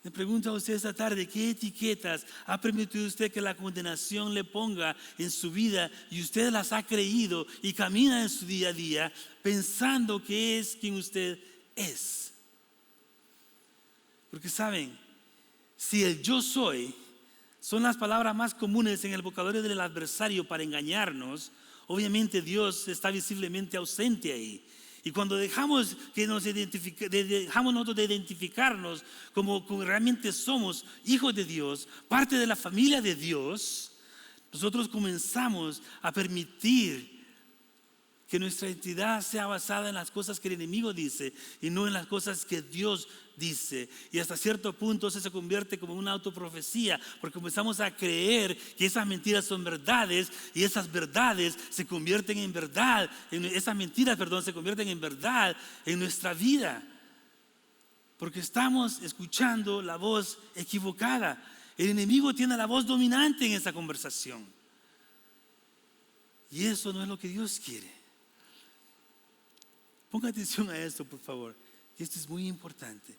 [SPEAKER 3] Le pregunto a usted esta tarde: ¿qué etiquetas ha permitido usted que la condenación le ponga en su vida y usted las ha creído y camina en su día a día pensando que es quien usted es? Porque saben, si el yo soy son las palabras más comunes en el vocabulario del adversario para engañarnos, obviamente Dios está visiblemente ausente ahí. Y cuando dejamos nosotros de identificarnos como realmente somos hijos de Dios, parte de la familia de Dios, nosotros comenzamos a permitir que nuestra identidad sea basada en las cosas que el enemigo dice y no en las cosas que Dios dice. Y hasta cierto punto eso se convierte como una autoprofecía, porque comenzamos a creer que esas mentiras son verdades, y esas verdades se convierten en verdad, esas mentiras, se convierten en verdad en nuestra vida, porque estamos escuchando la voz equivocada. El enemigo tiene la voz dominante en esa conversación, y eso no es lo que Dios quiere. Ponga atención a esto, por favor, que esto es muy importante.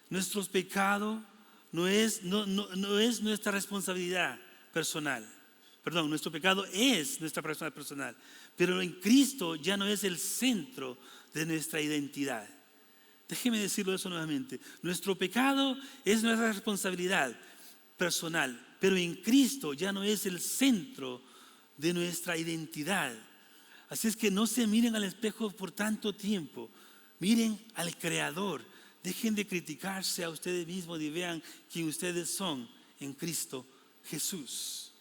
[SPEAKER 3] Nuestro pecado no es nuestra responsabilidad personal. Perdón, nuestro pecado es nuestra responsabilidad personal, pero en Cristo ya no es el centro de nuestra identidad. Déjeme decirlo eso nuevamente. Nuestro pecado es nuestra responsabilidad personal, pero en Cristo ya no es el centro de nuestra identidad. Así es que no se miren al espejo por tanto tiempo, miren al Creador. Dejen de criticarse a ustedes mismos y vean quién ustedes son en Cristo Jesús.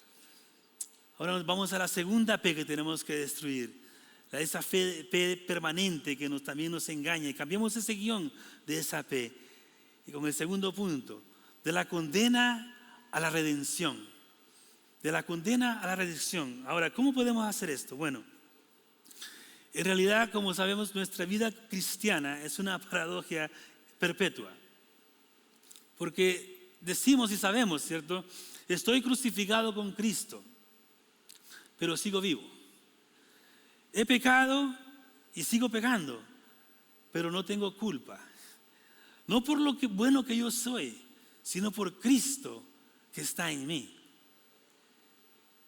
[SPEAKER 3] Ahora vamos a la segunda P que tenemos que destruir, esa fe permanente que también nos engaña. Y cambiamos ese guión de esa P, y con el segundo punto: de la condena a la redención. De la condena a la redención. Ahora, ¿cómo podemos hacer esto? Bueno, en realidad, como sabemos, nuestra vida cristiana es una paradoja perpetua, porque decimos y sabemos, ¿cierto? Estoy crucificado con Cristo, pero sigo vivo. he pecado y sigo pecando, pero no tengo culpa. No por lo bueno que yo soy, sino por Cristo que está en mí.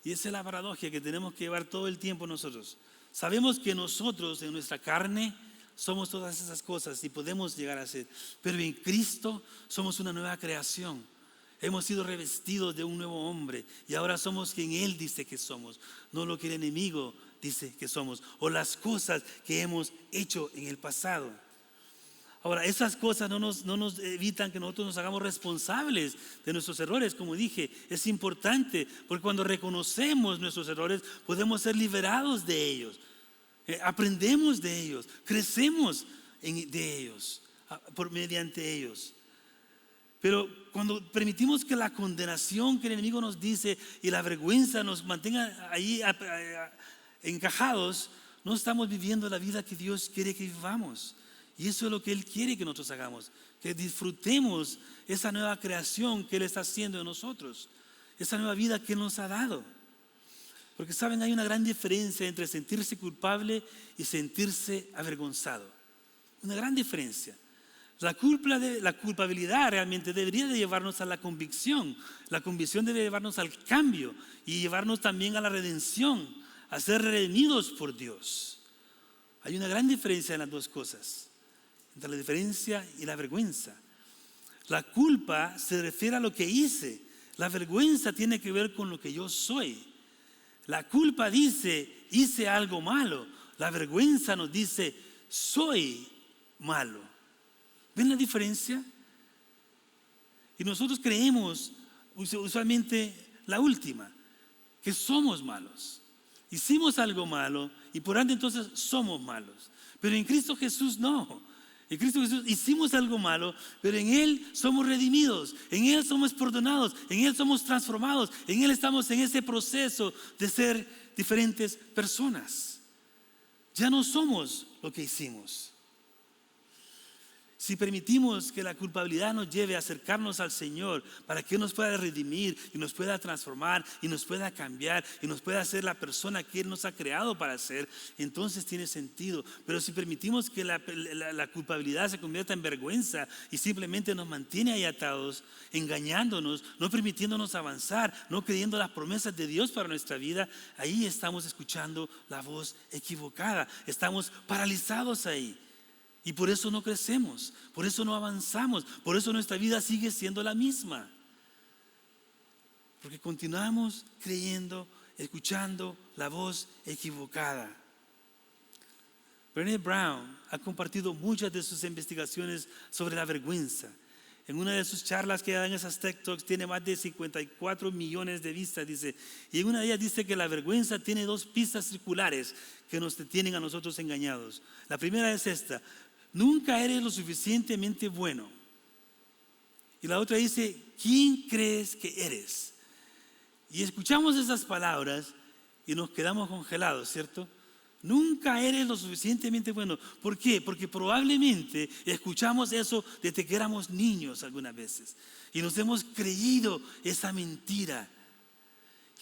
[SPEAKER 3] Y esa es la paradoja que tenemos que llevar todo el tiempo nosotros. Sabemos que nosotros en nuestra carne somos todas esas cosas y podemos llegar a ser, pero en Cristo somos una nueva creación. Hemos sido revestidos de un nuevo hombre y ahora somos quien Él dice que somos, no lo que el enemigo dice que somos o las cosas que hemos hecho en el pasado. Ahora, esas cosas no nos evitan que nosotros nos hagamos responsables de nuestros errores. Como dije, es importante porque cuando reconocemos nuestros errores podemos ser liberados de ellos, aprendemos de ellos, crecemos de ellos, mediante ellos. Pero cuando permitimos que la condenación que el enemigo nos dice y la vergüenza nos mantenga ahí encajados, no estamos viviendo la vida que Dios quiere que vivamos. Y eso es lo que Él quiere que nosotros hagamos, que disfrutemos esa nueva creación que Él está haciendo en nosotros, esa nueva vida que Él nos ha dado. Porque saben, hay una gran diferencia entre sentirse culpable y sentirse avergonzado. Una gran diferencia. La culpabilidad realmente debería de llevarnos a la convicción. La convicción debe llevarnos al cambio y llevarnos también a la redención, a ser redimidos por Dios. Hay una gran diferencia en las dos cosas, entre la diferencia y la vergüenza. La culpa se refiere a lo que hice. La vergüenza tiene que ver con lo que yo soy. La culpa dice, hice algo malo. La vergüenza nos dice, soy malo. ¿Ven la diferencia? Y nosotros creemos usualmente la última, que somos malos. Hicimos algo malo y por ende entonces somos malos. Pero en Cristo Jesús no. En Cristo Jesús hicimos algo malo, pero en Él somos redimidos, en Él somos perdonados, en Él somos transformados, en Él estamos en ese proceso de ser diferentes personas. Ya no somos lo que hicimos. Si permitimos que la culpabilidad nos lleve a acercarnos al Señor para que Él nos pueda redimir y nos pueda transformar y nos pueda cambiar y nos pueda hacer la persona que Él nos ha creado para ser, entonces tiene sentido. Pero si permitimos que la culpabilidad se convierta en vergüenza y simplemente nos mantiene ahí atados, engañándonos, no permitiéndonos avanzar, no creyendo las promesas de Dios para nuestra vida, ahí estamos escuchando la voz equivocada, estamos paralizados ahí. Y por eso no crecemos, por eso no avanzamos, por eso nuestra vida sigue siendo la misma. Porque continuamos creyendo, escuchando la voz equivocada. Brené Brown ha compartido muchas de sus investigaciones sobre la vergüenza. En una de sus charlas que da en esas TED Talks tiene más de 54 millones de vistas, dice. Y en una de ellas dice que la vergüenza tiene dos pistas circulares que nos tienen a nosotros engañados. La primera es esta: nunca eres lo suficientemente bueno. Y la otra dice, ¿quién crees que eres? Y escuchamos esas palabras y nos quedamos congelados, ¿cierto? Nunca eres lo suficientemente bueno. ¿Por qué? Porque probablemente escuchamos eso desde que éramos niños algunas veces. Y nos hemos creído esa mentira.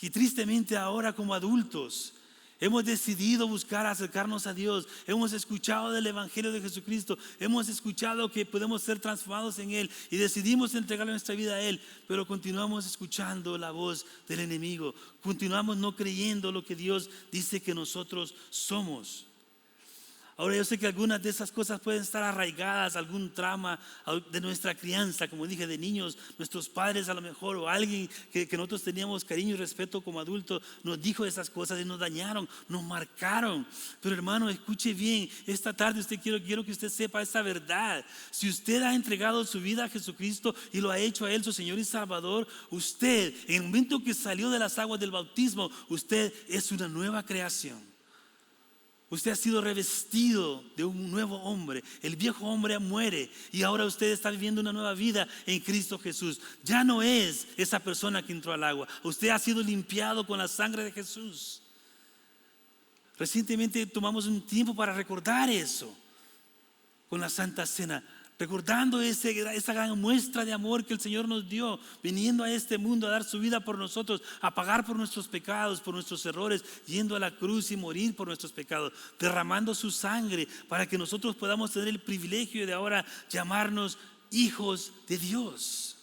[SPEAKER 3] Y tristemente ahora como adultos hemos decidido buscar acercarnos a Dios. Hemos escuchado del Evangelio de Jesucristo. Hemos escuchado que podemos ser transformados en Él. Y decidimos entregarle nuestra vida a Él. Pero continuamos escuchando la voz del enemigo. Continuamos no creyendo lo que Dios dice que nosotros somos. Ahora yo sé que algunas de esas cosas pueden estar arraigadas, algún trauma de nuestra crianza, como dije, de niños, nuestros padres a lo mejor, o alguien que nosotros teníamos cariño y respeto como adultos, nos dijo esas cosas y nos dañaron, nos marcaron. Pero hermano, escuche bien, esta tarde quiero que usted sepa esta verdad. Si usted ha entregado su vida a Jesucristo y lo ha hecho a Él su Señor y Salvador, usted, en el momento que salió de las aguas del bautismo, usted es una nueva creación. Usted ha sido revestido de un nuevo hombre. El viejo hombre muere y ahora usted está viviendo una nueva vida en Cristo Jesús. Ya no es esa persona que entró al agua. Usted ha sido limpiado con la sangre de Jesús. Recientemente tomamos un tiempo para recordar eso con la Santa Cena. recordando esa gran muestra de amor que el Señor nos dio, viniendo a este mundo a dar su vida por nosotros, a pagar por nuestros pecados, por nuestros errores, yendo a la cruz y morir por nuestros pecados, derramando su sangre para que nosotros podamos tener el privilegio de ahora llamarnos hijos de Dios.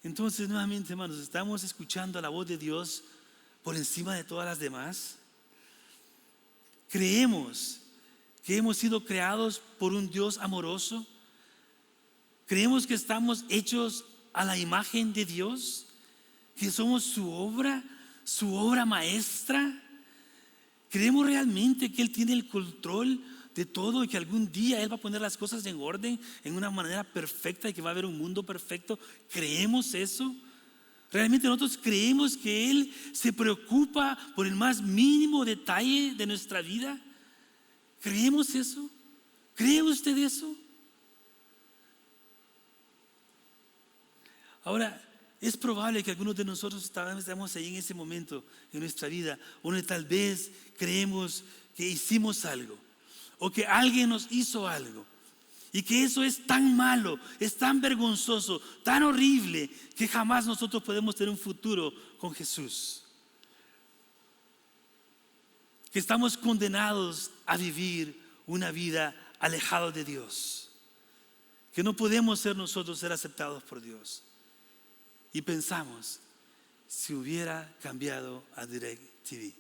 [SPEAKER 3] Entonces, nuevamente, hermanos, ¿estamos escuchando la voz de Dios por encima de todas las demás? ¿Creemos que hemos sido creados por un Dios amoroso? ¿Creemos que estamos hechos a la imagen de Dios? ¿Que somos su obra maestra? ¿Creemos realmente que Él tiene el control de todo y que algún día Él va a poner las cosas en orden en una manera perfecta y que va a haber un mundo perfecto? ¿Creemos eso? ¿Realmente nosotros creemos que Él se preocupa por el más mínimo detalle de nuestra vida? ¿Creemos eso? ¿Cree usted eso? Ahora, es probable que algunos de nosotros estamos ahí en ese momento en nuestra vida donde tal vez creemos que hicimos algo o que alguien nos hizo algo y que eso es tan malo, es tan vergonzoso, tan horrible que jamás nosotros podemos tener un futuro con Jesús. Que estamos condenados a vivir una vida alejados de Dios, que no podemos ser aceptados por Dios. Y pensamos, si hubiera cambiado a DirecTV.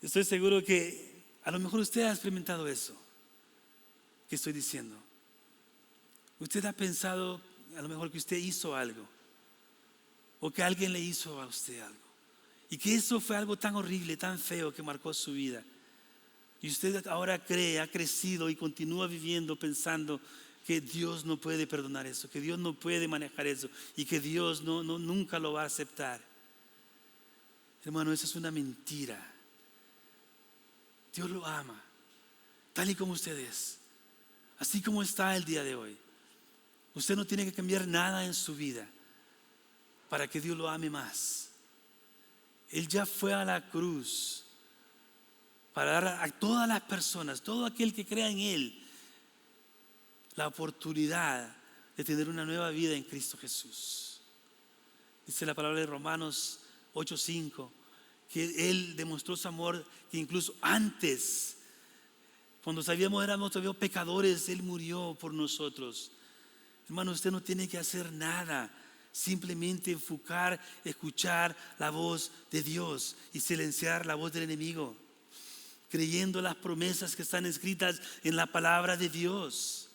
[SPEAKER 3] Estoy seguro que a lo mejor usted ha experimentado eso que estoy diciendo. Usted ha pensado a lo mejor que usted hizo algo o que alguien le hizo a usted algo. Y que eso fue algo tan horrible, tan feo que marcó su vida. Y usted ahora cree, ha crecido y continúa viviendo pensando que Dios no puede perdonar eso, que Dios no puede manejar eso y que Dios nunca lo va a aceptar. Hermano, eso es una mentira. Dios lo ama, tal y como usted es, así como está el día de hoy. Usted no tiene que cambiar nada en su vida para que Dios lo ame más. Él ya fue a la cruz para dar a todas las personas, todo aquel que crea en Él, la oportunidad de tener una nueva vida en Cristo Jesús. Dice la palabra de Romanos 8:5 que Él demostró su amor, que incluso antes, cuando éramos todavía pecadores, Él murió por nosotros. Hermano, usted no tiene que hacer nada, simplemente enfocar, escuchar la voz de Dios y silenciar la voz del enemigo, creyendo las promesas que están escritas en la palabra de Dios.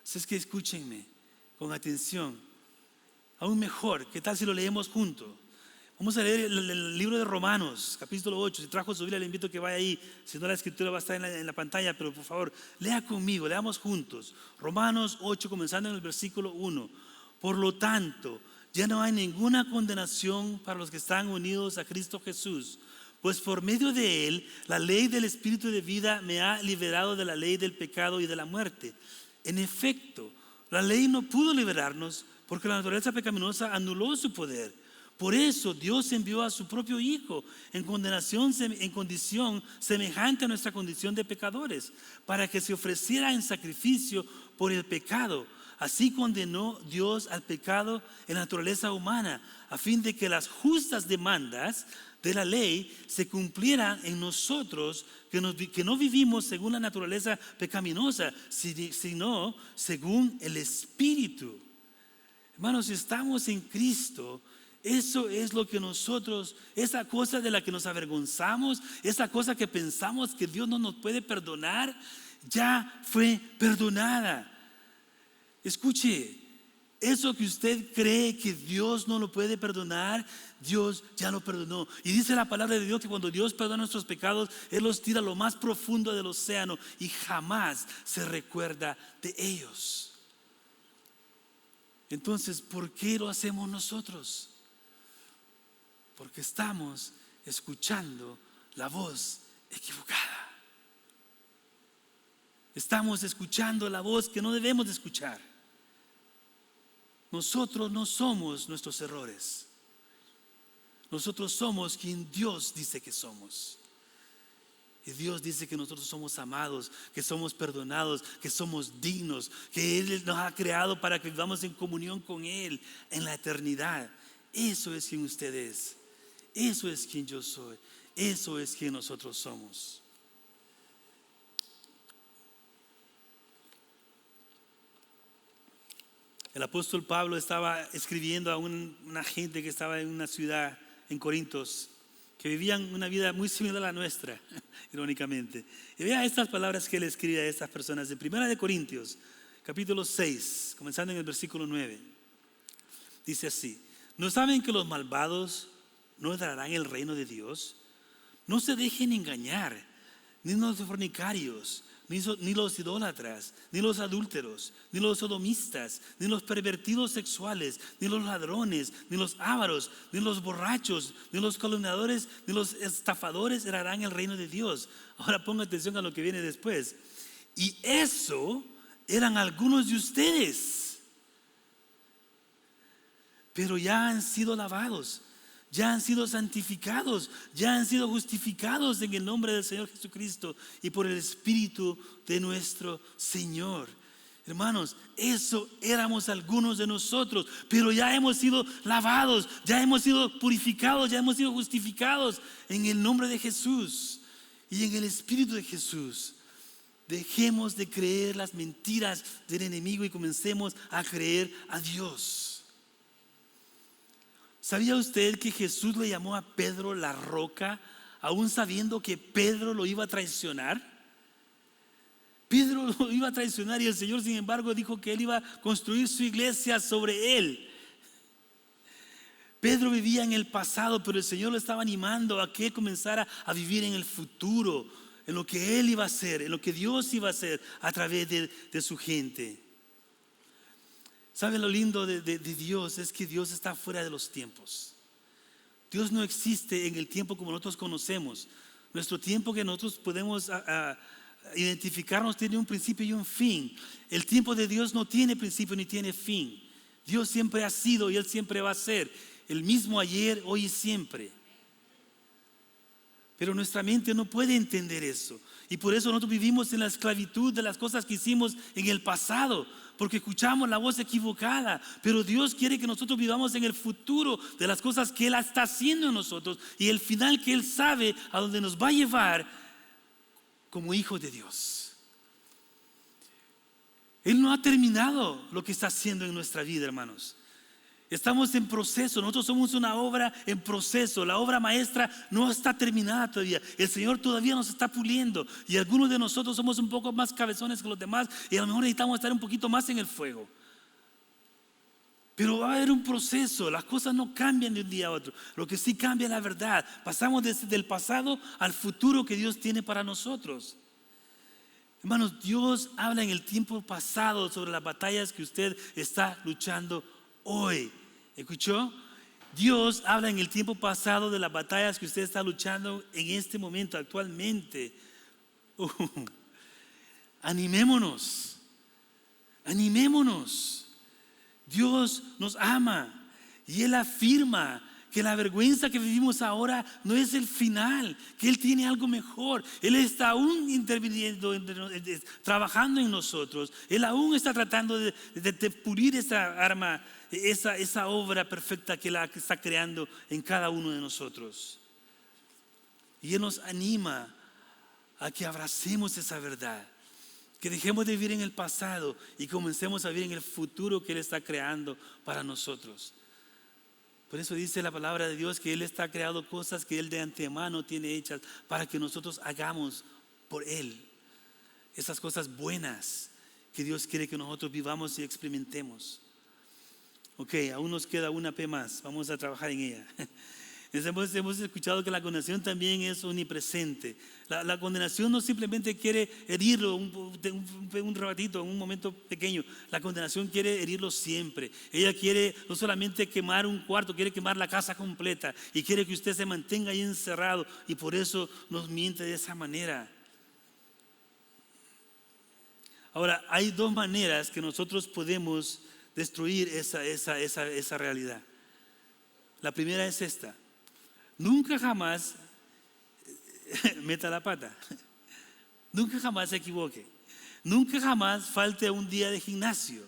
[SPEAKER 3] Así es que escúchenme con atención. Aún mejor, ¿qué tal si lo leemos juntos? Vamos a leer el libro de Romanos, capítulo 8. Si trajo su Biblia, le invito a que vaya ahí. Si no, la escritura va a estar en la pantalla, pero por favor, lea conmigo, leamos juntos. Romanos 8, comenzando en el versículo 1. Por lo tanto, ya no hay ninguna condenación para los que están unidos a Cristo Jesús, pues por medio de Él, la ley del Espíritu de vida me ha liberado de la ley del pecado y de la muerte. En efecto, la ley no pudo liberarnos porque la naturaleza pecaminosa anuló su poder. Por eso Dios envió a su propio Hijo en condición semejante a nuestra condición de pecadores, para que se ofreciera en sacrificio por el pecado. Así condenó Dios al pecado en la naturaleza humana, a fin de que las justas demandas de la ley se cumplieran en nosotros, que no vivimos según la naturaleza pecaminosa, sino según el Espíritu. Hermanos, si estamos en Cristo, eso es lo que nosotros, esa cosa de la que nos avergonzamos, esa cosa que pensamos que Dios no nos puede perdonar, ya fue perdonada. Escuche, eso que usted cree que Dios no lo puede perdonar, Dios ya lo perdonó. Y dice la palabra de Dios que cuando Dios perdona nuestros pecados, Él los tira a lo más profundo del océano y jamás se recuerda de ellos. Entonces, ¿por qué lo hacemos nosotros? Porque estamos escuchando la voz equivocada. Estamos escuchando la voz que no debemos de escuchar. Nosotros no somos nuestros errores. Nosotros somos quien Dios dice que somos. Y Dios dice que nosotros somos amados, que somos perdonados, que somos dignos, que Él nos ha creado para que vivamos en comunión con Él en la eternidad. Eso es quien usted es. Eso es quien yo soy. Eso es quien nosotros somos. El apóstol Pablo estaba escribiendo a una gente que estaba en una ciudad en Corintios, que vivían una vida muy similar a la nuestra, irónicamente. Y vea estas palabras que él escribe a estas personas en 1 Corintios, capítulo 6, comenzando en el versículo 9. Dice así: ¿no saben que los malvados no heredarán el reino de Dios? No se dejen engañar, ni los fornicarios, ni los idólatras, ni los adúlteros, ni los sodomistas, ni los pervertidos sexuales, ni los ladrones, ni los ávaros, ni los borrachos, ni los calumniadores, ni los estafadores heredarán el reino de Dios. Ahora ponga atención a lo que viene después. Y eso eran algunos de ustedes, pero ya han sido lavados, ya han sido santificados, ya han sido justificados en el nombre del Señor Jesucristo y por el Espíritu de nuestro Señor. Hermanos, eso éramos algunos de nosotros, pero ya hemos sido lavados, ya hemos sido purificados, ya hemos sido justificados en el nombre de Jesús y en el Espíritu de Jesús. Dejemos de creer las mentiras del enemigo y comencemos a creer a Dios. ¿Sabía usted que Jesús le llamó a Pedro la roca, aún sabiendo que Pedro lo iba a traicionar? Pedro lo iba a traicionar y el Señor, sin embargo, dijo que Él iba a construir su iglesia sobre él. Pedro vivía en el pasado, pero el Señor lo estaba animando a que él comenzara a vivir en el futuro, en lo que Él iba a hacer, en lo que Dios iba a hacer a través de su gente. ¿Sabe lo lindo de Dios? Es que Dios está fuera de los tiempos. Dios no existe en el tiempo como nosotros conocemos. Nuestro tiempo que nosotros podemos identificarnos tiene un principio y un fin. El tiempo de Dios no tiene principio ni tiene fin. Dios siempre ha sido y Él siempre va a ser el mismo ayer, hoy y siempre. Pero nuestra mente no puede entender eso. Y por eso nosotros vivimos en la esclavitud de las cosas que hicimos en el pasado, porque escuchamos la voz equivocada. Pero Dios quiere que nosotros vivamos en el futuro de las cosas que Él está haciendo en nosotros y el final que Él sabe a donde nos va a llevar como hijos de Dios. Él no ha terminado lo que está haciendo en nuestra vida, hermanos. Estamos en proceso, nosotros somos una obra en proceso. La obra maestra no está terminada todavía. El Señor todavía nos está puliendo. Y algunos de nosotros somos un poco más cabezones que los demás y a lo mejor necesitamos estar un poquito más en el fuego. Pero va a haber un proceso, las cosas no cambian de un día a otro. Lo que sí cambia es la verdad. Pasamos desde el pasado al futuro que Dios tiene para nosotros. Hermanos, Dios habla en el tiempo pasado sobre las batallas que usted está luchando hoy. ¿Escuchó? Dios habla en el tiempo pasado de las batallas que usted está luchando en este momento, actualmente. Animémonos. Animémonos. Dios nos ama y Él afirma que la vergüenza que vivimos ahora no es el final, que Él tiene algo mejor. Él está aún interviniendo, trabajando en nosotros. Él aún está tratando de pulir esa arma, esa obra perfecta que Él está creando en cada uno de nosotros. Y Él nos anima a que abracemos esa verdad, que dejemos de vivir en el pasado y comencemos a vivir en el futuro que Él está creando para nosotros. Por eso dice la palabra de Dios que Él está creando cosas que Él de antemano tiene hechas para que nosotros hagamos por Él. Esas cosas buenas que Dios quiere que nosotros vivamos y experimentemos. Ok, aún nos queda una P más, vamos a trabajar en ella. Hemos escuchado que la condenación también es omnipresente. La condenación no simplemente quiere herirlo un ratito, un momento pequeño. La condenación quiere herirlo siempre. Ella quiere no solamente quemar un cuarto, quiere quemar la casa completa y quiere que usted se mantenga ahí encerrado, y por eso nos miente de esa manera. Ahora, hay dos maneras que nosotros podemos destruir esa realidad. La primera es esta: nunca jamás meta la pata. Nunca jamás se equivoque. Nunca jamás falte a un día de gimnasio,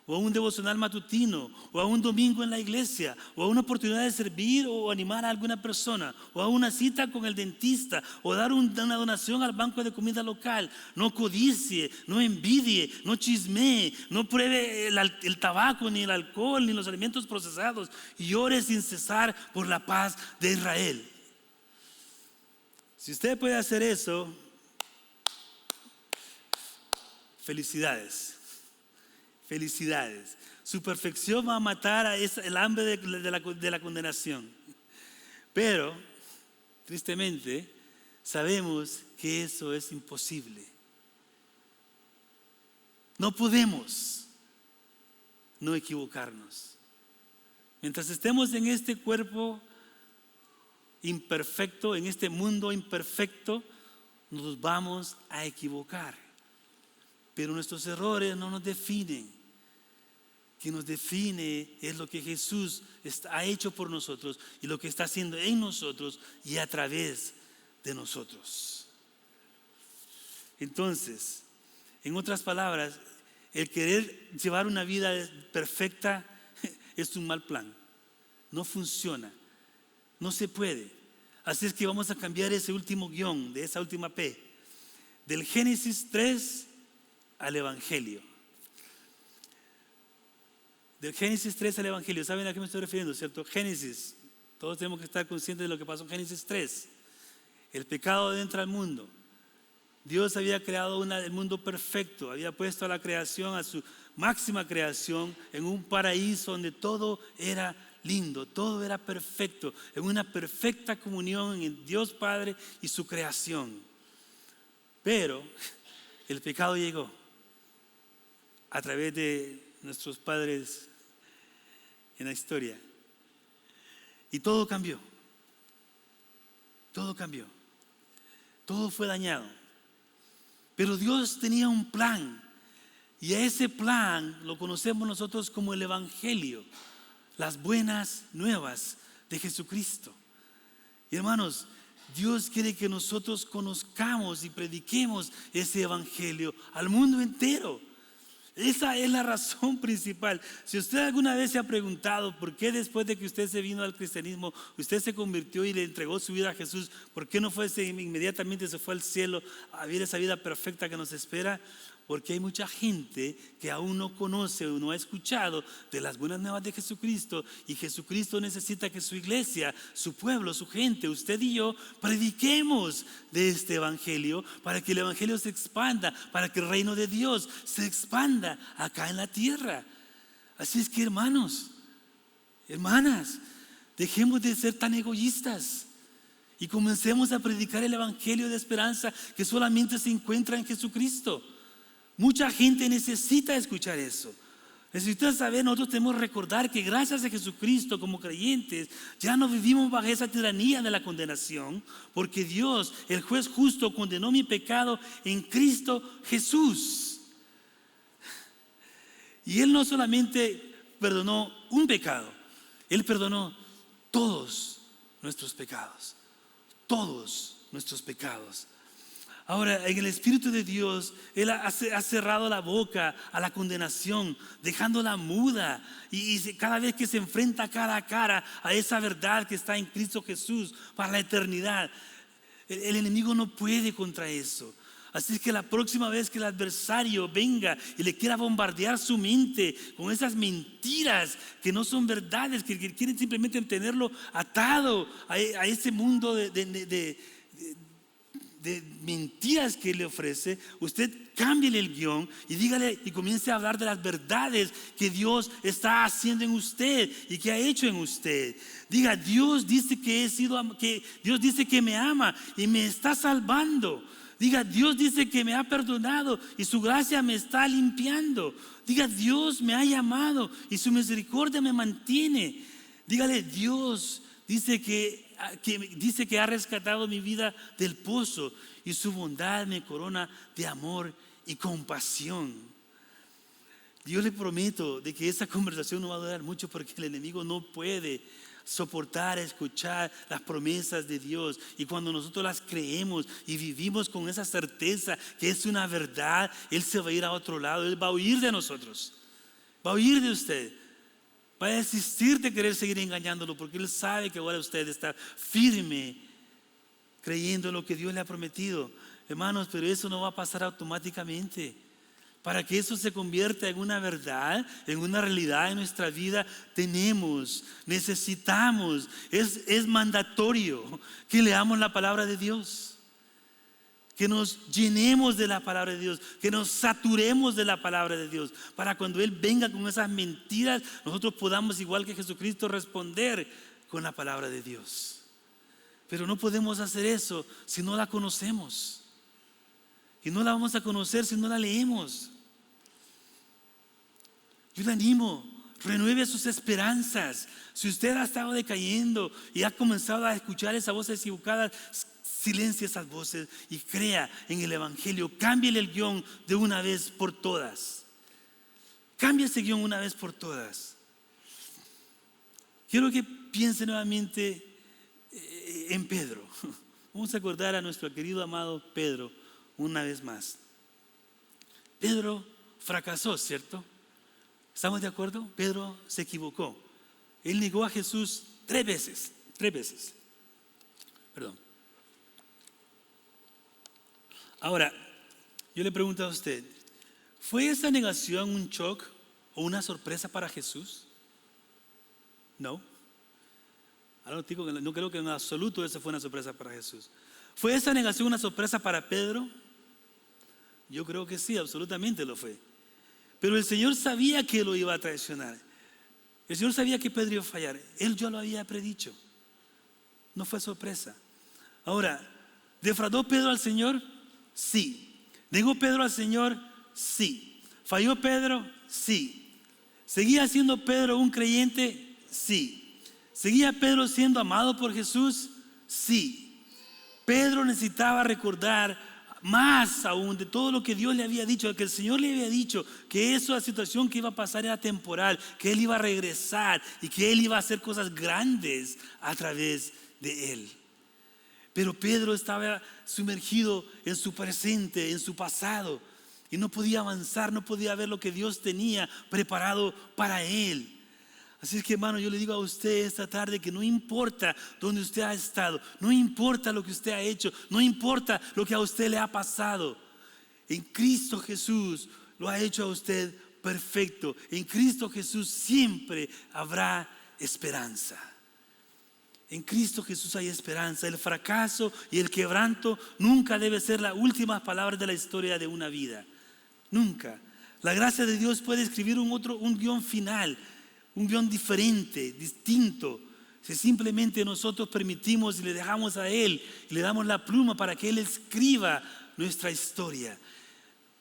[SPEAKER 3] o a un devocional matutino, o a un domingo en la iglesia, o a una oportunidad de servir o animar a alguna persona, o a una cita con el dentista, o dar una donación al banco de comida local. No codicie, no envidie, no chismee, no pruebe el tabaco, ni el alcohol, ni los alimentos procesados, y ore sin cesar por la paz de Israel. Si usted puede hacer eso, felicidades. Felicidades. Su perfección va a matar el hambre de la condenación. Pero, tristemente, sabemos que eso es imposible. No podemos no equivocarnos. Mientras estemos en este cuerpo imperfecto, en este mundo imperfecto, nos vamos a equivocar. Pero nuestros errores no nos definen. Que nos define es lo que Jesús ha hecho por nosotros y lo que está haciendo en nosotros y a través de nosotros. Entonces, en otras palabras, el querer llevar una vida perfecta es un mal plan. No funciona, no se puede. Así es que vamos a cambiar ese último guión, de esa última P, del Génesis 3 al Evangelio. Del Génesis 3 al Evangelio. ¿Saben a qué me estoy refiriendo, cierto? Génesis. Todos tenemos que estar conscientes de lo que pasó en Génesis 3. El pecado entra al mundo. Dios había creado el mundo perfecto. Había puesto a la creación, a su máxima creación, en un paraíso donde todo era lindo, todo era perfecto, en una perfecta comunión en Dios Padre y su creación. Pero el pecado llegó a través de nuestros padres en la historia, y todo cambió. Todo cambió, todo fue dañado. Pero Dios tenía un plan, y a ese plan lo conocemos nosotros como el Evangelio, las buenas nuevas de Jesucristo. Y hermanos, Dios quiere que nosotros conozcamos y prediquemos ese Evangelio al mundo entero. Esa es la razón principal. Si usted alguna vez se ha preguntado por qué después de que usted se vino al cristianismo, usted se convirtió y le entregó su vida a Jesús, ¿por qué no inmediatamente se fue al cielo a vivir esa vida perfecta que nos espera? Porque hay mucha gente que aún no conoce o no ha escuchado de las buenas nuevas de Jesucristo, y Jesucristo necesita que su iglesia, su pueblo, su gente, usted y yo, prediquemos de este Evangelio para que el Evangelio se expanda, para que el reino de Dios se expanda acá en la tierra. Así es que, hermanos, hermanas, dejemos de ser tan egoístas y comencemos a predicar el Evangelio de esperanza que solamente se encuentra en Jesucristo. Mucha gente necesita escuchar eso. Necesita saber, nosotros tenemos que recordar que gracias a Jesucristo, como creyentes, ya no vivimos bajo esa tiranía de la condenación, porque Dios, el juez justo, condenó mi pecado en Cristo Jesús. Y Él no solamente perdonó un pecado, Él perdonó todos nuestros pecados. Todos nuestros pecados. Ahora, en el Espíritu de Dios, Él ha cerrado la boca a la condenación, dejándola muda. Y cada vez que se enfrenta cara a cara a esa verdad que está en Cristo Jesús para la eternidad, el enemigo no puede contra eso. Así es que la próxima vez que el adversario venga y le quiera bombardear su mente con esas mentiras que no son verdades, que quieren simplemente tenerlo atado a ese mundo de mentiras que le ofrece, usted cámbiale el guión y dígale y comience a hablar de las verdades que Dios está haciendo en usted y que ha hecho en usted. Diga: Dios dice Dios dice que me ama y me está salvando. Diga: Dios dice que me ha perdonado y su gracia me está limpiando. Diga: Dios me ha llamado y su misericordia me mantiene. Dígale: Dios dice que ha rescatado mi vida del pozo y su bondad me corona de amor y compasión. Yo le prometo de que esa conversación no va a durar mucho, porque el enemigo no puede soportar, escuchar las promesas de Dios. Y cuando nosotros las creemos y vivimos con esa certeza que es una verdad, Él se va a ir a otro lado. Él va a huir de nosotros, va a huir de usted, va a desistir de querer seguir engañándolo, porque Él sabe que ahora usted está firme creyendo en lo que Dios le ha prometido. Hermanos, pero eso no va a pasar automáticamente. Para que eso se convierta en una verdad, en una realidad en nuestra vida, necesitamos, es mandatorio que leamos la palabra de Dios, que nos llenemos de la palabra de Dios, que nos saturemos de la palabra de Dios, para cuando Él venga con esas mentiras, nosotros podamos, igual que Jesucristo, responder con la palabra de Dios. Pero no podemos hacer eso si no la conocemos, y no la vamos a conocer si no la leemos. Yo le animo, renueve sus esperanzas. Si usted ha estado decayendo y ha comenzado a escuchar esas voces equivocadas, silencie esas voces y crea en el Evangelio. Cámbiele el guión de una vez por todas. Cambie ese guión una vez por todas. Quiero que piense nuevamente en Pedro. Vamos a acordar a nuestro querido amado Pedro una vez más. Pedro fracasó, ¿cierto? ¿Estamos de acuerdo? Pedro se equivocó. Él negó a Jesús 3 veces. 3 veces. Perdón. Ahora, yo le pregunto a usted, ¿fue esa negación un shock o una sorpresa para Jesús? No. No creo que en absoluto eso fue una sorpresa para Jesús. ¿Fue esa negación una sorpresa para Pedro? Yo creo que sí, absolutamente lo fue. Pero el Señor sabía que lo iba a traicionar. El Señor sabía que Pedro iba a fallar. Él ya lo había predicho. No fue sorpresa. Ahora, ¿defraudó Pedro al Señor? Sí. ¿Negó Pedro al Señor? Sí. ¿Falló Pedro? Sí. ¿Seguía siendo Pedro un creyente? Sí. ¿Seguía Pedro siendo amado por Jesús? Sí. Pedro necesitaba recordar más aún de todo lo que Dios le había dicho, que el Señor le había dicho, que esa situación que iba a pasar era temporal, que Él iba a regresar y que Él iba a hacer cosas grandes a través de Él. Pero Pedro estaba sumergido en su presente, en su pasado, y no podía avanzar, no podía ver lo que Dios tenía preparado para él. Así es que, hermano, yo le digo a usted esta tarde que no importa dónde usted ha estado, no importa lo que usted ha hecho, no importa lo que a usted le ha pasado. En Cristo Jesús lo ha hecho a usted perfecto. En Cristo Jesús siempre habrá esperanza. En Cristo Jesús hay esperanza. El fracaso y el quebranto nunca debe ser las últimas palabras de la historia de una vida. Nunca. La gracia de Dios puede escribir un guión final, un guión diferente, distinto, si simplemente nosotros permitimos y le dejamos a Él y le damos la pluma para que Él escriba nuestra historia.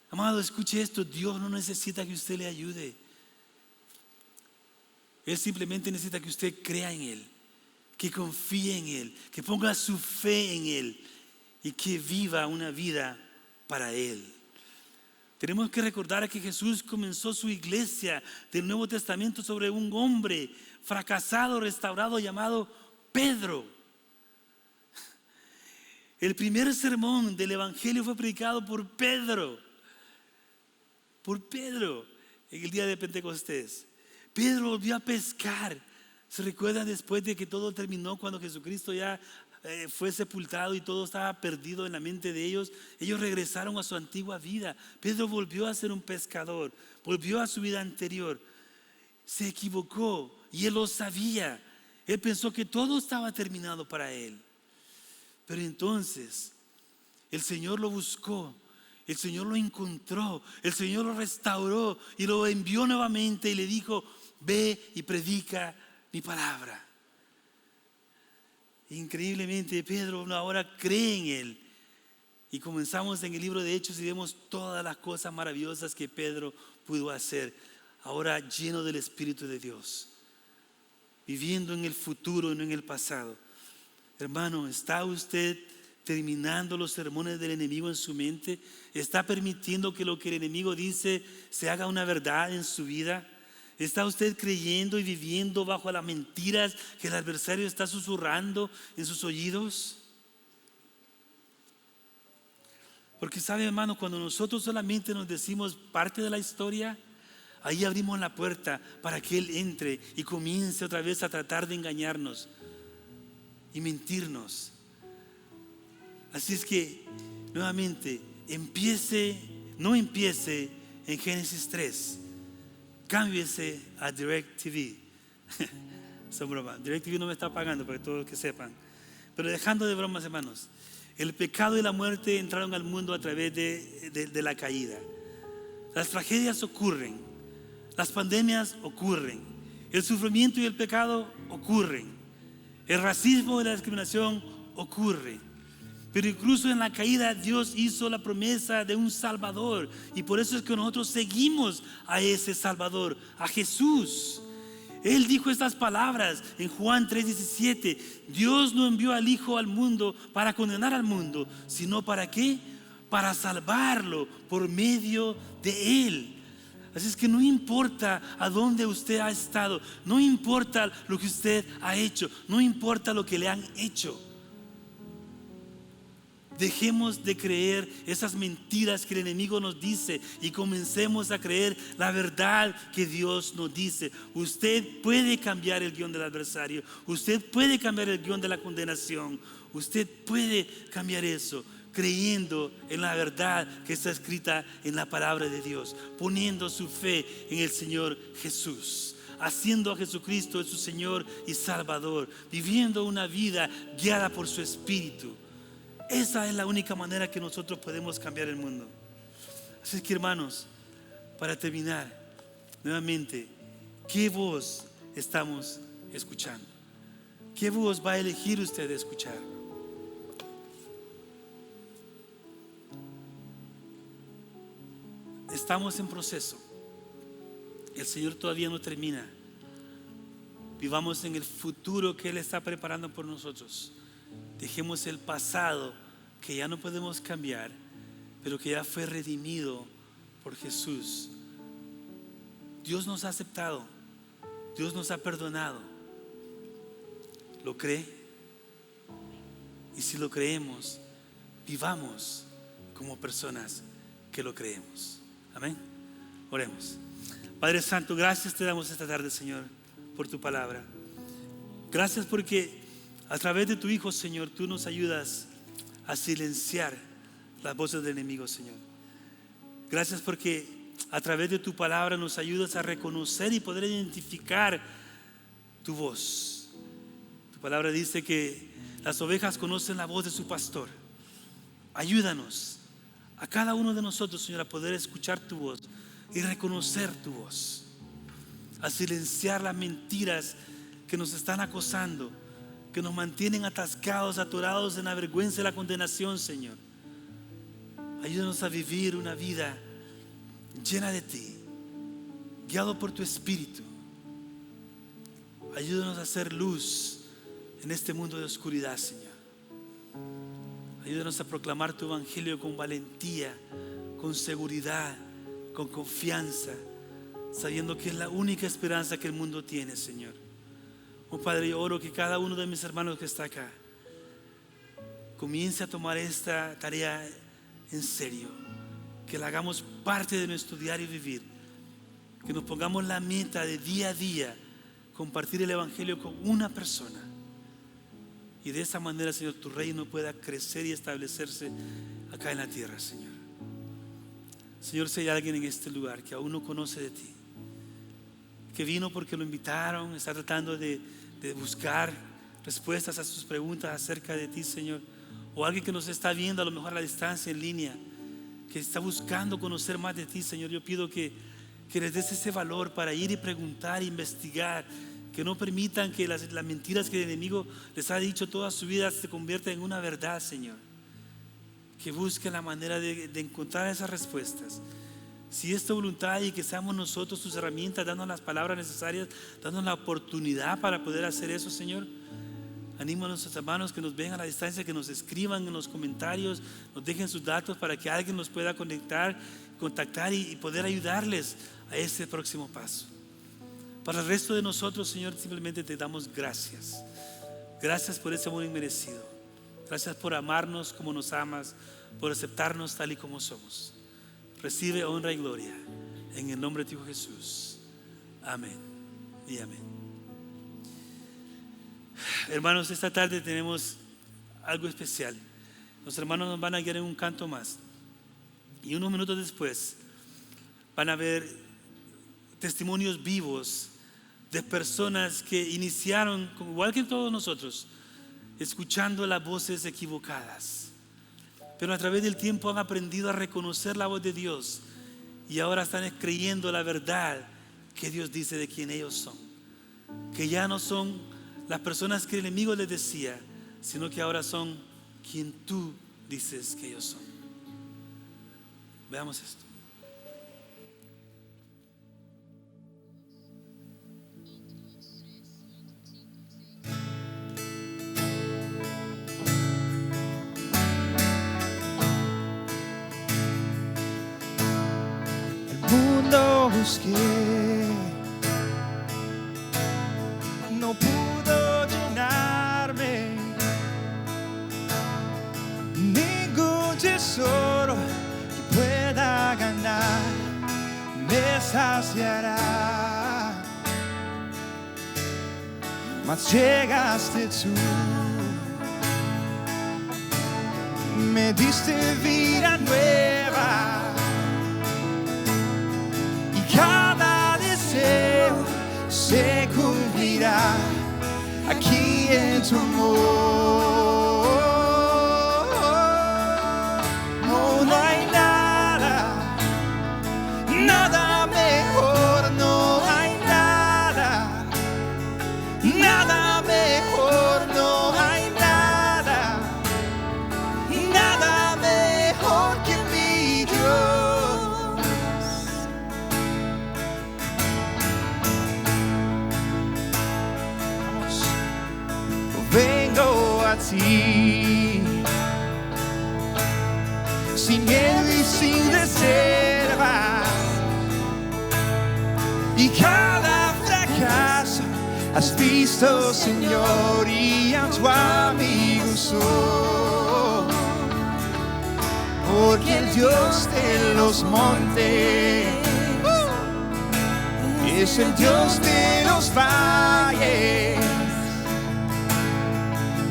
[SPEAKER 3] Amado, escuche esto: Dios no necesita que usted le ayude. Él simplemente necesita que usted crea en Él, que confíe en Él, que ponga su fe en Él y que viva una vida para Él. Tenemos que recordar que Jesús comenzó su iglesia del Nuevo Testamento sobre un hombre fracasado, restaurado, llamado Pedro. El primer sermón del Evangelio fue predicado por Pedro. Por Pedro, en el día de Pentecostés. Pedro volvió a pescar. ¿Se recuerdan después de que todo terminó, cuando Jesucristo ya fue sepultado y todo estaba perdido en la mente de ellos? Ellos regresaron a su antigua vida. Pedro volvió a ser un pescador, volvió a su vida anterior. Se equivocó y él lo sabía. Él pensó que todo estaba terminado para él. Pero entonces el Señor lo buscó, el Señor lo encontró, el Señor lo restauró y lo envió nuevamente y le dijo: ve y predica mi palabra. Increíblemente, Pedro ahora cree en Él. Y comenzamos en el libro de Hechos y vemos todas las cosas maravillosas que Pedro pudo hacer, ahora lleno del Espíritu de Dios, viviendo en el futuro y no en el pasado. Hermano, ¿está usted terminando los sermones del enemigo en su mente? ¿Está permitiendo que lo que el enemigo dice se haga una verdad en su vida? ¿Está usted creyendo y viviendo bajo las mentiras que el adversario está susurrando en sus oídos? Porque sabe, hermano, cuando nosotros solamente nos decimos parte de la historia, ahí abrimos la puerta para que Él entre y comience otra vez a tratar de engañarnos y mentirnos. Así es que, nuevamente, no empiece en Génesis 3. Cámbiese a DirecTV. Son bromas. DirecTV no me está pagando, para que todos que sepan. Pero dejando de bromas, hermanos, el pecado y la muerte entraron al mundo a través de la caída. Las tragedias ocurren, las pandemias ocurren, el sufrimiento y el pecado ocurren, el racismo y la discriminación ocurren. Pero incluso en la caída Dios hizo la promesa de un Salvador, y por eso es que nosotros seguimos a ese Salvador, a Jesús. Él dijo estas palabras en Juan 3:17: Dios no envió al Hijo al mundo para condenar al mundo, sino ¿para qué? Para salvarlo por medio de Él. Así es que no importa a dónde usted ha estado, no importa lo que usted ha hecho, no importa lo que le han hecho. Dejemos de creer esas mentiras que el enemigo nos dice y comencemos a creer la verdad que Dios nos dice. Usted puede cambiar el guión del adversario, usted puede cambiar el guión de la condenación, usted puede cambiar eso creyendo en la verdad que está escrita en la palabra de Dios, poniendo su fe en el Señor Jesús, haciendo a Jesucristo su Señor y Salvador, viviendo una vida guiada por su Espíritu. Esa es la única manera que nosotros podemos cambiar el mundo. Así es que, hermanos, para terminar, nuevamente, ¿qué voz estamos escuchando? ¿Qué voz va a elegir usted escuchar? Estamos en proceso. El Señor todavía no termina. Vivamos en el futuro que Él está preparando por nosotros. Dejemos el pasado que ya no podemos cambiar, pero que ya fue redimido por Jesús. Dios nos ha aceptado, Dios nos ha perdonado. ¿Lo cree? Y si lo creemos, vivamos como personas que lo creemos. Amén. Oremos. Padre Santo, gracias te damos esta tarde, Señor, por tu palabra. Gracias porque a través de tu Hijo, Señor, tú nos ayudas a silenciar las voces del enemigo, Señor. Gracias porque a través de tu palabra nos ayudas a reconocer y poder identificar tu voz. Tu palabra dice que las ovejas conocen la voz de su pastor. Ayúdanos a cada uno de nosotros, Señor, a poder escuchar tu voz y reconocer tu voz, a silenciar las mentiras que nos están acosando, que nos mantienen atascados, atorados en la vergüenza y la condenación, Señor. Ayúdanos a vivir una vida llena de ti, guiado por tu Espíritu. Ayúdanos a hacer luz en este mundo de oscuridad, Señor. Ayúdanos a proclamar tu evangelio con valentía, con seguridad, con confianza, sabiendo que es la única esperanza que el mundo tiene, Señor. Oh Padre, yo oro que cada uno de mis hermanos que está acá comience a tomar esta tarea en serio, que la hagamos parte de nuestro diario vivir, que nos pongamos la meta de día a día compartir el evangelio con una persona, y de esa manera, Señor, tu reino pueda crecer y establecerse acá en la tierra, Señor. Señor, si hay alguien en este lugar que aún no conoce de ti, que vino porque lo invitaron, está tratando de buscar respuestas a sus preguntas acerca de ti, Señor, o alguien que nos está viendo a lo mejor a la distancia en línea, que está buscando conocer más de ti, Señor, yo pido que les des ese valor para ir y preguntar, investigar, que no permitan que las mentiras que el enemigo les ha dicho toda su vida se conviertan en una verdad, Señor. Que busquen la manera de encontrar esas respuestas. Si es tu voluntad, y que seamos nosotros tus herramientas, dándonos las palabras necesarias, dándonos la oportunidad para poder hacer eso, Señor. Animo a nuestros hermanos que nos ven a la distancia, que nos escriban en los comentarios, nos dejen sus datos para que alguien nos pueda contactar y poder ayudarles a ese próximo paso. Para el resto de nosotros, Señor, simplemente te damos gracias. Gracias por ese amor inmerecido. Gracias por amarnos como nos amas, por aceptarnos tal y como somos. Recibe honra y gloria en el nombre de tu Hijo Jesús. Amén y amén. Hermanos, esta tarde tenemos algo especial. Los hermanos nos van a guiar en un canto más, y unos minutos después van a ver testimonios vivos de personas que iniciaron, igual que todos nosotros, escuchando las voces equivocadas, pero a través del tiempo han aprendido a reconocer la voz de Dios y ahora están creyendo la verdad que Dios dice de quién ellos son, que ya no son las personas que el enemigo les decía, sino que ahora son quien tú dices que ellos son. Veamos esto.
[SPEAKER 4] Busqué, no pudo llenarme, ningún tesoro que pueda ganar me saciará, mas llegaste tú, me diste vida nueva. Cada deseo se cumplirá aquí en tu amor. No, no hay nada, nada mejor, no hay nada, nada mejor, no hay nada, nada mejor que mi Dios. Vengo a ti, sin miedo y sin reservas, y cada fracaso has visto, Señor, y a tu amigo soy, porque el Dios de los montes es el Dios de los valles.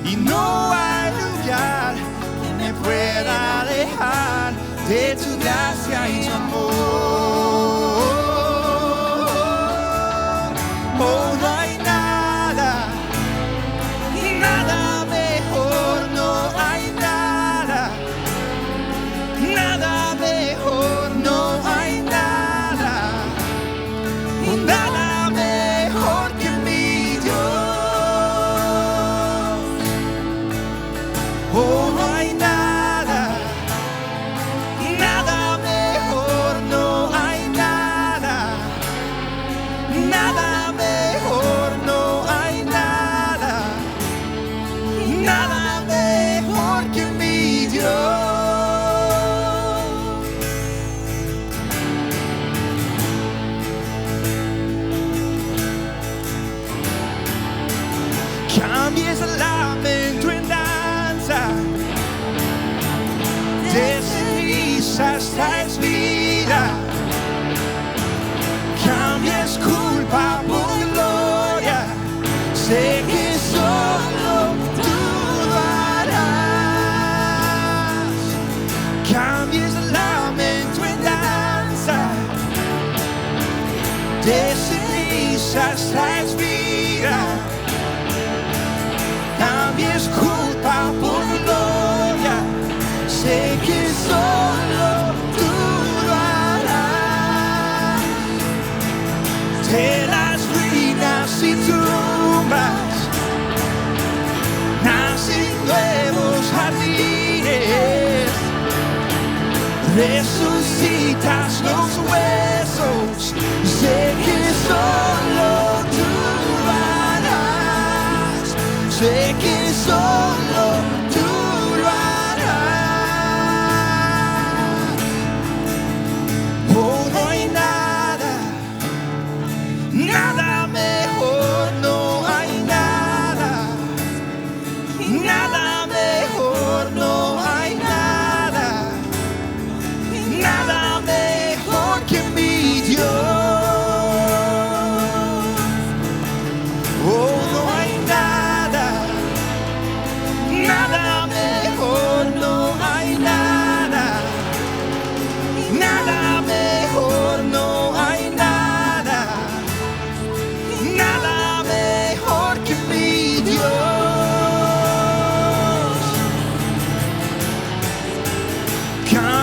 [SPEAKER 4] Y no hay lugar que me pueda alejar de tu gracia y tu amor. Oh, no hay nada, nada mejor, no hay nada, nada mejor, no hay nada, nada mejor que mi Dios. Oh, no hay nada, nada mejor, no hay nada, nada mejor, no hay nada, nada mejor que mi Dios. Cambies el lamento en danza, de cenizas traes vida, cambies culpa por gloria, sé que solo tú lo harás. Cambies el lamento en danza, de cenizas traes vida, cambies culpa por gloria, sé que solo tú lo harás. De las ruinas y tumbas nacen nuevos jardines, resucitas los huesos, sé que solo tú lo harás, sé que solo tú lo harás. Oh, no hay nada, nada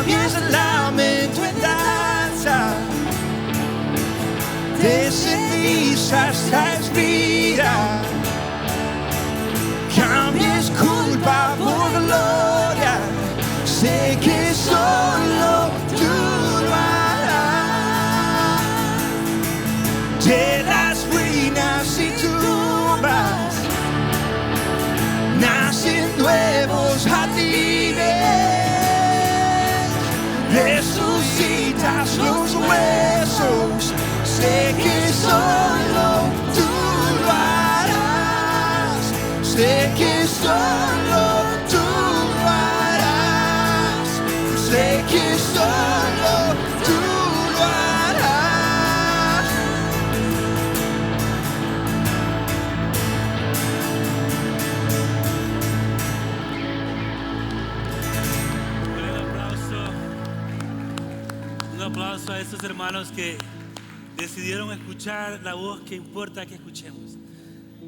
[SPEAKER 4] cambies el lamento en danza, de cenizas traes vida, cambies culpa por gloria, sé que solo tú lo harás. De las ruinas y tumbas nacen nuevos jardines, resucitas los huesos, sé que solo tú lo harás, sé que solo tú lo harás, sé que solo tú lo harás.
[SPEAKER 3] Un aplauso a estos hermanos que decidieron escuchar la voz que importa que escuchemos.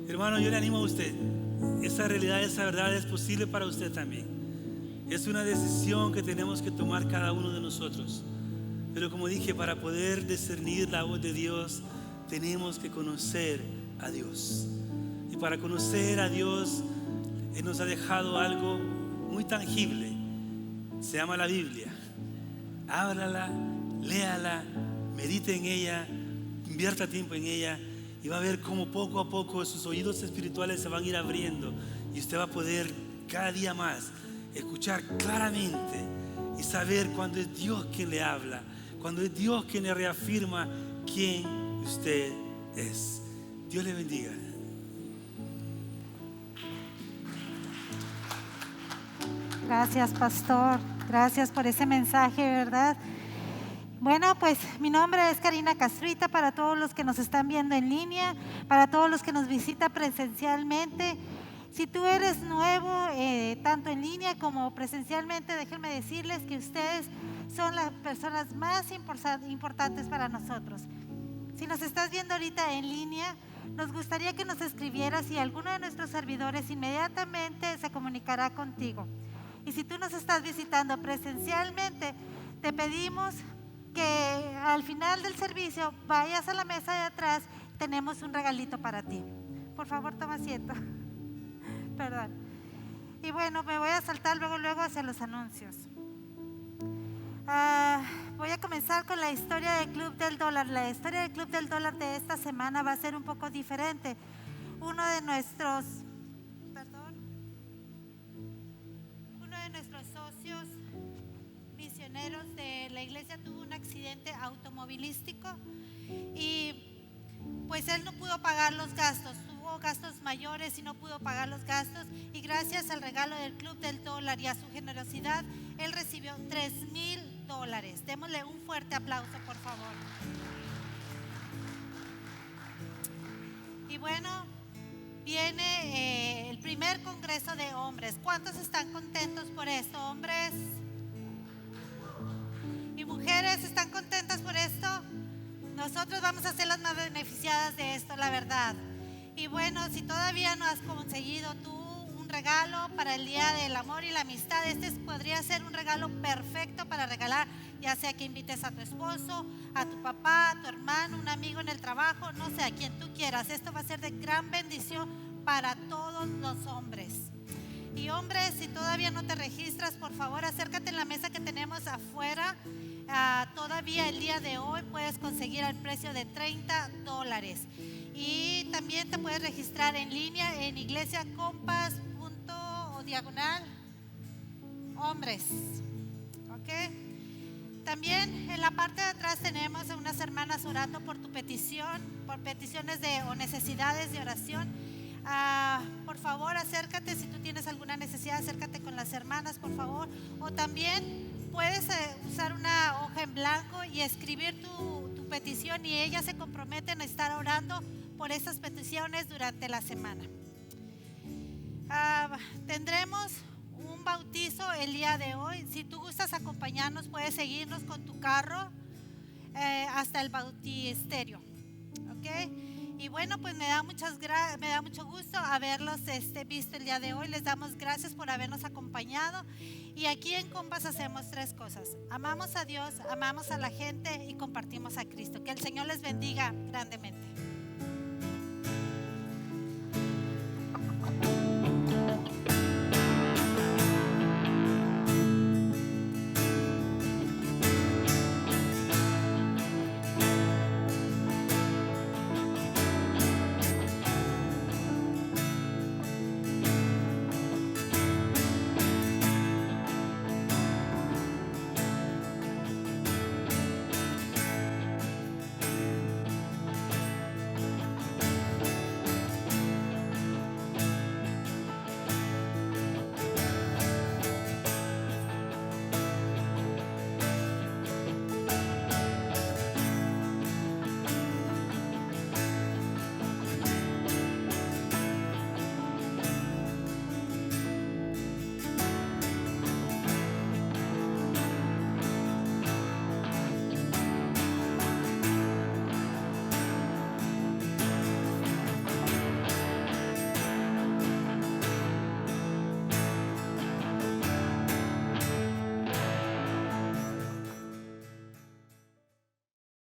[SPEAKER 3] Hermano, yo le animo a usted. Esa realidad, esa verdad es posible para usted también. Es una decisión que tenemos que tomar cada uno de nosotros. Pero como dije, para poder discernir la voz de Dios, tenemos que conocer a Dios. Y para conocer a Dios, Él nos ha dejado algo muy tangible. Se llama la Biblia. Ábrala, léala, medite en ella, invierta tiempo en ella y va a ver cómo poco a poco sus oídos espirituales se van a ir abriendo y usted va a poder cada día más escuchar claramente y saber cuando es Dios quien le habla, cuando es Dios quien le reafirma quién usted es. Dios le bendiga.
[SPEAKER 2] Gracias, pastor. Gracias por ese mensaje, ¿verdad? Bueno, pues mi nombre es Karina Castruita, para todos los que nos están viendo en línea, para todos los que nos visitan presencialmente. Si tú eres nuevo, tanto en línea como presencialmente, déjenme decirles que ustedes son las personas más importantes para nosotros. Si nos estás viendo ahorita en línea, nos gustaría que nos escribieras y alguno de nuestros servidores inmediatamente se comunicará contigo. Y si tú nos estás visitando presencialmente, te pedimos que al final del servicio vayas a la mesa de atrás, tenemos un regalito para ti. Por favor, toma asiento. Perdón. Y bueno, me voy a saltar luego hacia los anuncios. Voy a comenzar con la historia del Club del Dólar. La historia del Club del Dólar de esta semana va a ser un poco diferente. Uno de nuestros socios misioneros de la iglesia tuvo un accidente automovilístico y pues él no pudo pagar los gastos, tuvo gastos mayores y no pudo pagar los gastos, y gracias al regalo del Club del Dólar y a su generosidad, él recibió $3,000. Démosle un fuerte aplauso, por favor. Y bueno, viene el primer congreso de hombres. ¿Cuántos están contentos por esto, hombres? ¿Y mujeres están contentas por esto? Nosotros vamos a ser las más beneficiadas de esto, la verdad. Y bueno, si todavía no has conseguido tú un regalo para el Día del Amor y la Amistad, este podría ser un regalo perfecto para regalar, ya sea que invites a tu esposo, a tu papá, a tu hermano, un amigo en el trabajo, no sé, a quien tú quieras. Esto va a ser de gran bendición para todos los hombres. Y hombres, si todavía no te registras, por favor acércate en la mesa que tenemos afuera. Todavía el día de hoy puedes conseguir al precio de $30. Y también te puedes registrar en línea en iglesiacompass.com/hombres. ¿Ok? También en la parte de atrás tenemos a unas hermanas orando por tu petición, por peticiones o necesidades de oración. Por favor, acércate. Si tú tienes alguna necesidad, acércate con las hermanas, por favor. O también puedes usar una hoja en blanco y escribir tu petición, y ellas se comprometen a estar orando por esas peticiones durante la semana. Tendremos un bautizo el día de hoy. Si tú gustas acompañarnos, puedes seguirnos con tu carro hasta el bautisterio, ¿ok? Y bueno, pues me da mucho gusto haberlos visto el día de hoy. Les damos gracias por habernos acompañado. Y aquí en Compas hacemos 3 cosas: amamos a Dios, amamos a la gente y compartimos a Cristo. Que el Señor les bendiga grandemente.